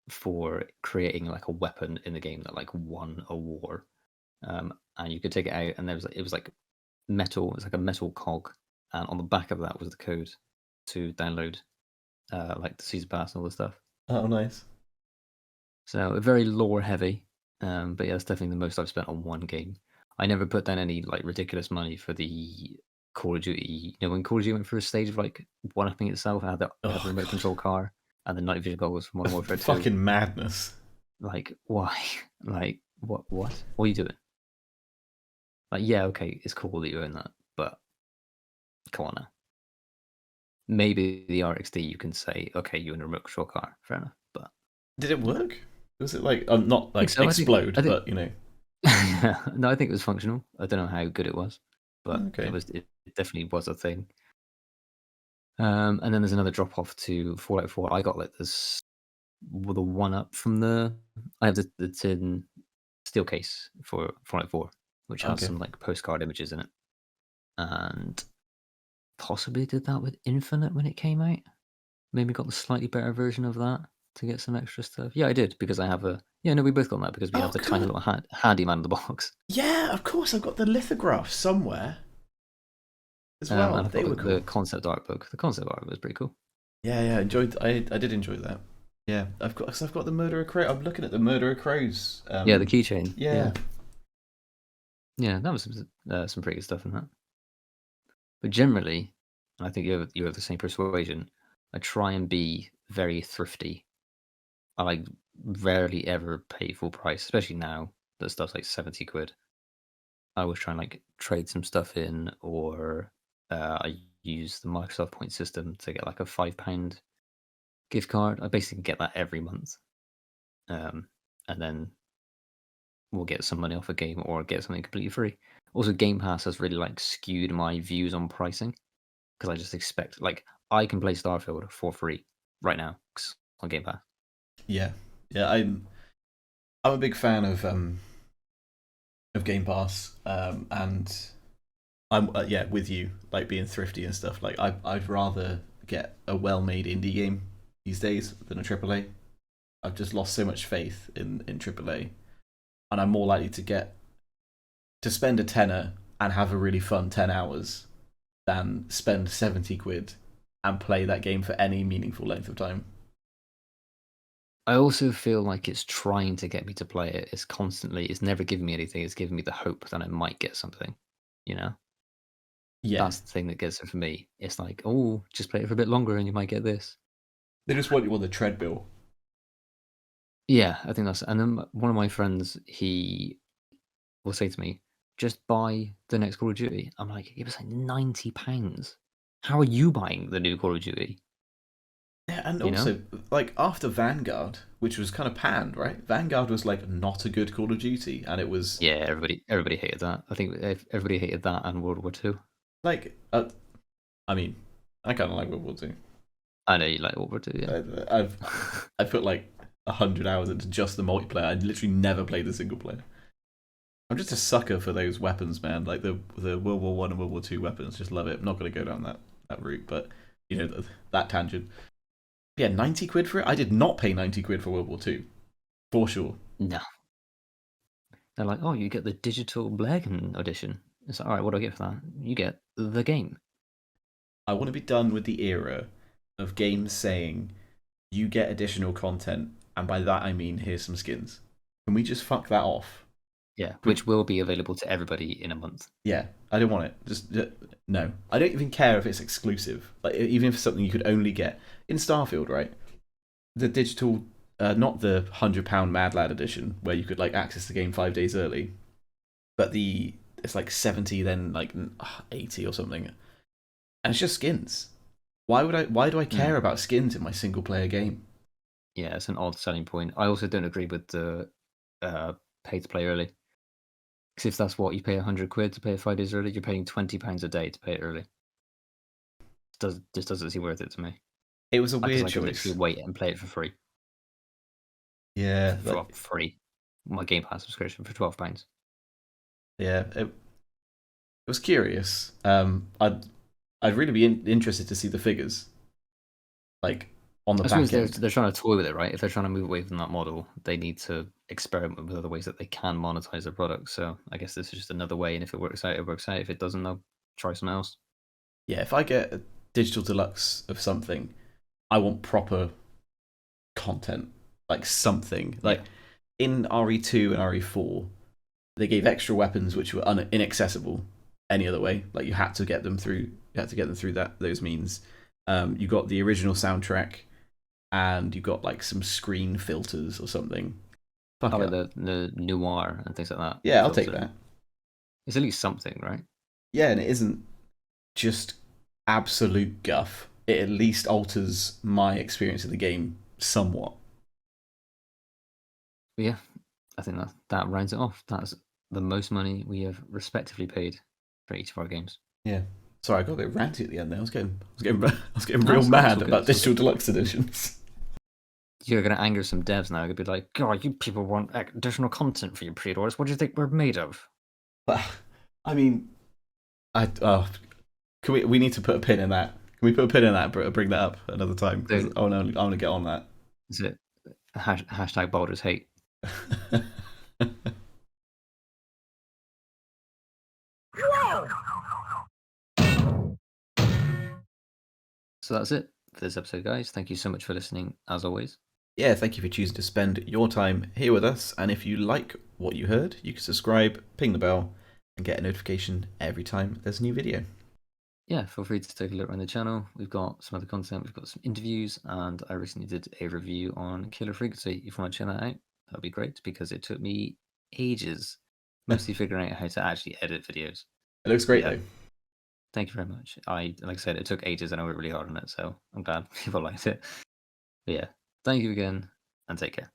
for creating like a weapon in the game that like won a war. And you could take it out, and it was like metal. It's like a metal cog, and on the back of that was the code to download like the season pass and all this stuff. Oh, nice. So very lore heavy, but yeah, that's definitely the most I've spent on one game. I never put down any like ridiculous money for the Call of Duty. You know, when Call of Duty went through a stage of like one-upping itself, it had the remote God. control car and the night vision goggles from Modern Warfare 2. Fucking madness. Like, why? Like, what? What are you doing? Like, yeah, okay, it's cool that you own that, but come on now. Maybe the RXD, you can say, okay, you own a remote control car, fair enough. But did it work? Was it like not like so. explode, but you know? No, I think it was functional. I don't know how good it was, but Okay. it definitely was a thing. And then there's another drop off to Fallout 4. I got like this with a one up from I have the tin steel case for Fallout 4, which has Okay. some like postcard images in it, and possibly did that with Infinite when it came out. Maybe got the slightly better version of that to get some extra stuff. Yeah, I did because I have a. Yeah, no, we both got that because we Oh, have the tiny good. little handyman in the box. Yeah, of course. I've got the lithographs somewhere as well. And I've They got were the cool. concept art book. The concept art was pretty cool. Yeah, I enjoyed. I did enjoy that. Yeah, I've got the Murderer Crow. I'm looking at the Murderer Crows. Yeah, the keychain. Yeah. Yeah, that was some pretty good stuff in that. But generally, I think you have the same persuasion. I try and be very thrifty. I like rarely ever pay full price, especially now that stuff's like 70 quid. I always try and like trade some stuff in, or I use the Microsoft point system to get like a £5 gift card. I basically get that every month, and then we'll get some money off a game or get something completely free. Also, Game Pass has really like skewed my views on pricing because I just expect like I can play Starfield for free right now 'cause on Game Pass. Yeah, yeah. I'm a big fan of Game Pass, and I'm yeah with you, like being thrifty and stuff. Like I'd rather get a well-made indie game these days than a AAA. I've just lost so much faith in AAA, and I'm more likely to spend a tenner and have a really fun 10 hours than spend 70 quid and play that game for any meaningful length of time. I also feel like it's trying to get me to play it. It's never giving me anything. It's giving me the hope that I might get something, you know? Yeah, That's the thing that gets it for me. It's like, oh, just play it for a bit longer and you might get this. they just want you on the treadmill. Yeah, I think that's. And then one of my friends, he will say to me, "Just buy the next Call of Duty." I'm like, it was like £90. How are you buying the new Call of Duty? Yeah, and You know? also like after Vanguard, which was kind of panned, right? Vanguard was like not a good Call of Duty, and it was Yeah, everybody hated that. I think everybody hated that and World War Two. like, I mean, I kind of like World War Two. I know you like World War Two, yeah. I put like 100 hours into just the multiplayer. I literally never played the single player. I'm just a sucker for those weapons, man. Like the World War One and World War Two weapons. Just love it. I'm not gonna go down that route, but you know that tangent. Yeah, 90 quid for it. I did not pay 90 quid for World War Two, for sure. No. They're like, oh, you get the digital Blagen edition. It's like, all right, what do I get for that? You get the game. I want to be done with the era of games saying you get additional content, and by that I mean here's some skins. Can we just fuck that off? Yeah, which will be available to everybody in a month. Yeah, I don't want it. Just no. I don't even care if it's exclusive. Like even if it's something you could only get in Starfield, right? The digital, not the £100 Mad Lad edition where you could like access the game 5 days early, but it's like 70, then like 80 or something, and it's just skins. Why do I care about skins in my single player game? Yeah, it's an odd selling point. I also don't agree with the pay to play early. Because if that's what you pay 100 quid to play it 5 days early, you're paying £20 a day to pay it early. Just doesn't seem worth it to me. It was a Because weird I could choice. literally wait and play it for free. Yeah, For free. My Game Pass subscription for £12. yeah. It was curious. I'd really be interested to see the figures, like on the I back suppose end. they're trying to toy with it, right? If they're trying to move away from that model, they need to experiment with other ways that they can monetize their product. So I guess this is just another way. And if it works out, it works out. If it doesn't, they'll try something else. Yeah, if I get a digital deluxe of something, I want proper content, like something. Like in RE2 and RE4, they gave extra weapons which were inaccessible any other way. Like you had to get them through. You had to get them through those means. You got the original soundtrack, and you got like some screen filters or something. Fuck Like it. the noir and things like that. Yeah, I'll take that. It's at least something, right? Yeah, and it isn't just absolute guff. It at least alters my experience of the game somewhat. But yeah, I think that rounds it off. That's the most money we have respectively paid for each of our games. Yeah. Sorry, I got a bit ranty at the end there. I was getting real mad about digital deluxe editions. You're gonna anger some devs now. You'll be like, "God, you people want additional content for your pre-orders. What do you think we're made of?" I mean, can we need to put a pin in that? Can we put a pin in that? Bring that up another time. Oh no, I want to get on that. Is it hashtag Baldur's hate? So that's it for this episode, guys. Thank you so much for listening, as always. Yeah, thank you for choosing to spend your time here with us. And if you like what you heard, you can subscribe, ping the bell, and get a notification every time there's a new video. Yeah, feel free to take a look around the channel. We've got some other content, we've got some interviews, and I recently did a review on Killer Frequency. If you want to check that out, that'd be great because it took me ages, mostly figuring out how to actually edit videos. It looks great Yeah. though. Thank you very much. Like I said, it took ages and I worked really hard on it, so I'm glad people liked it. But yeah, thank you again, and take care.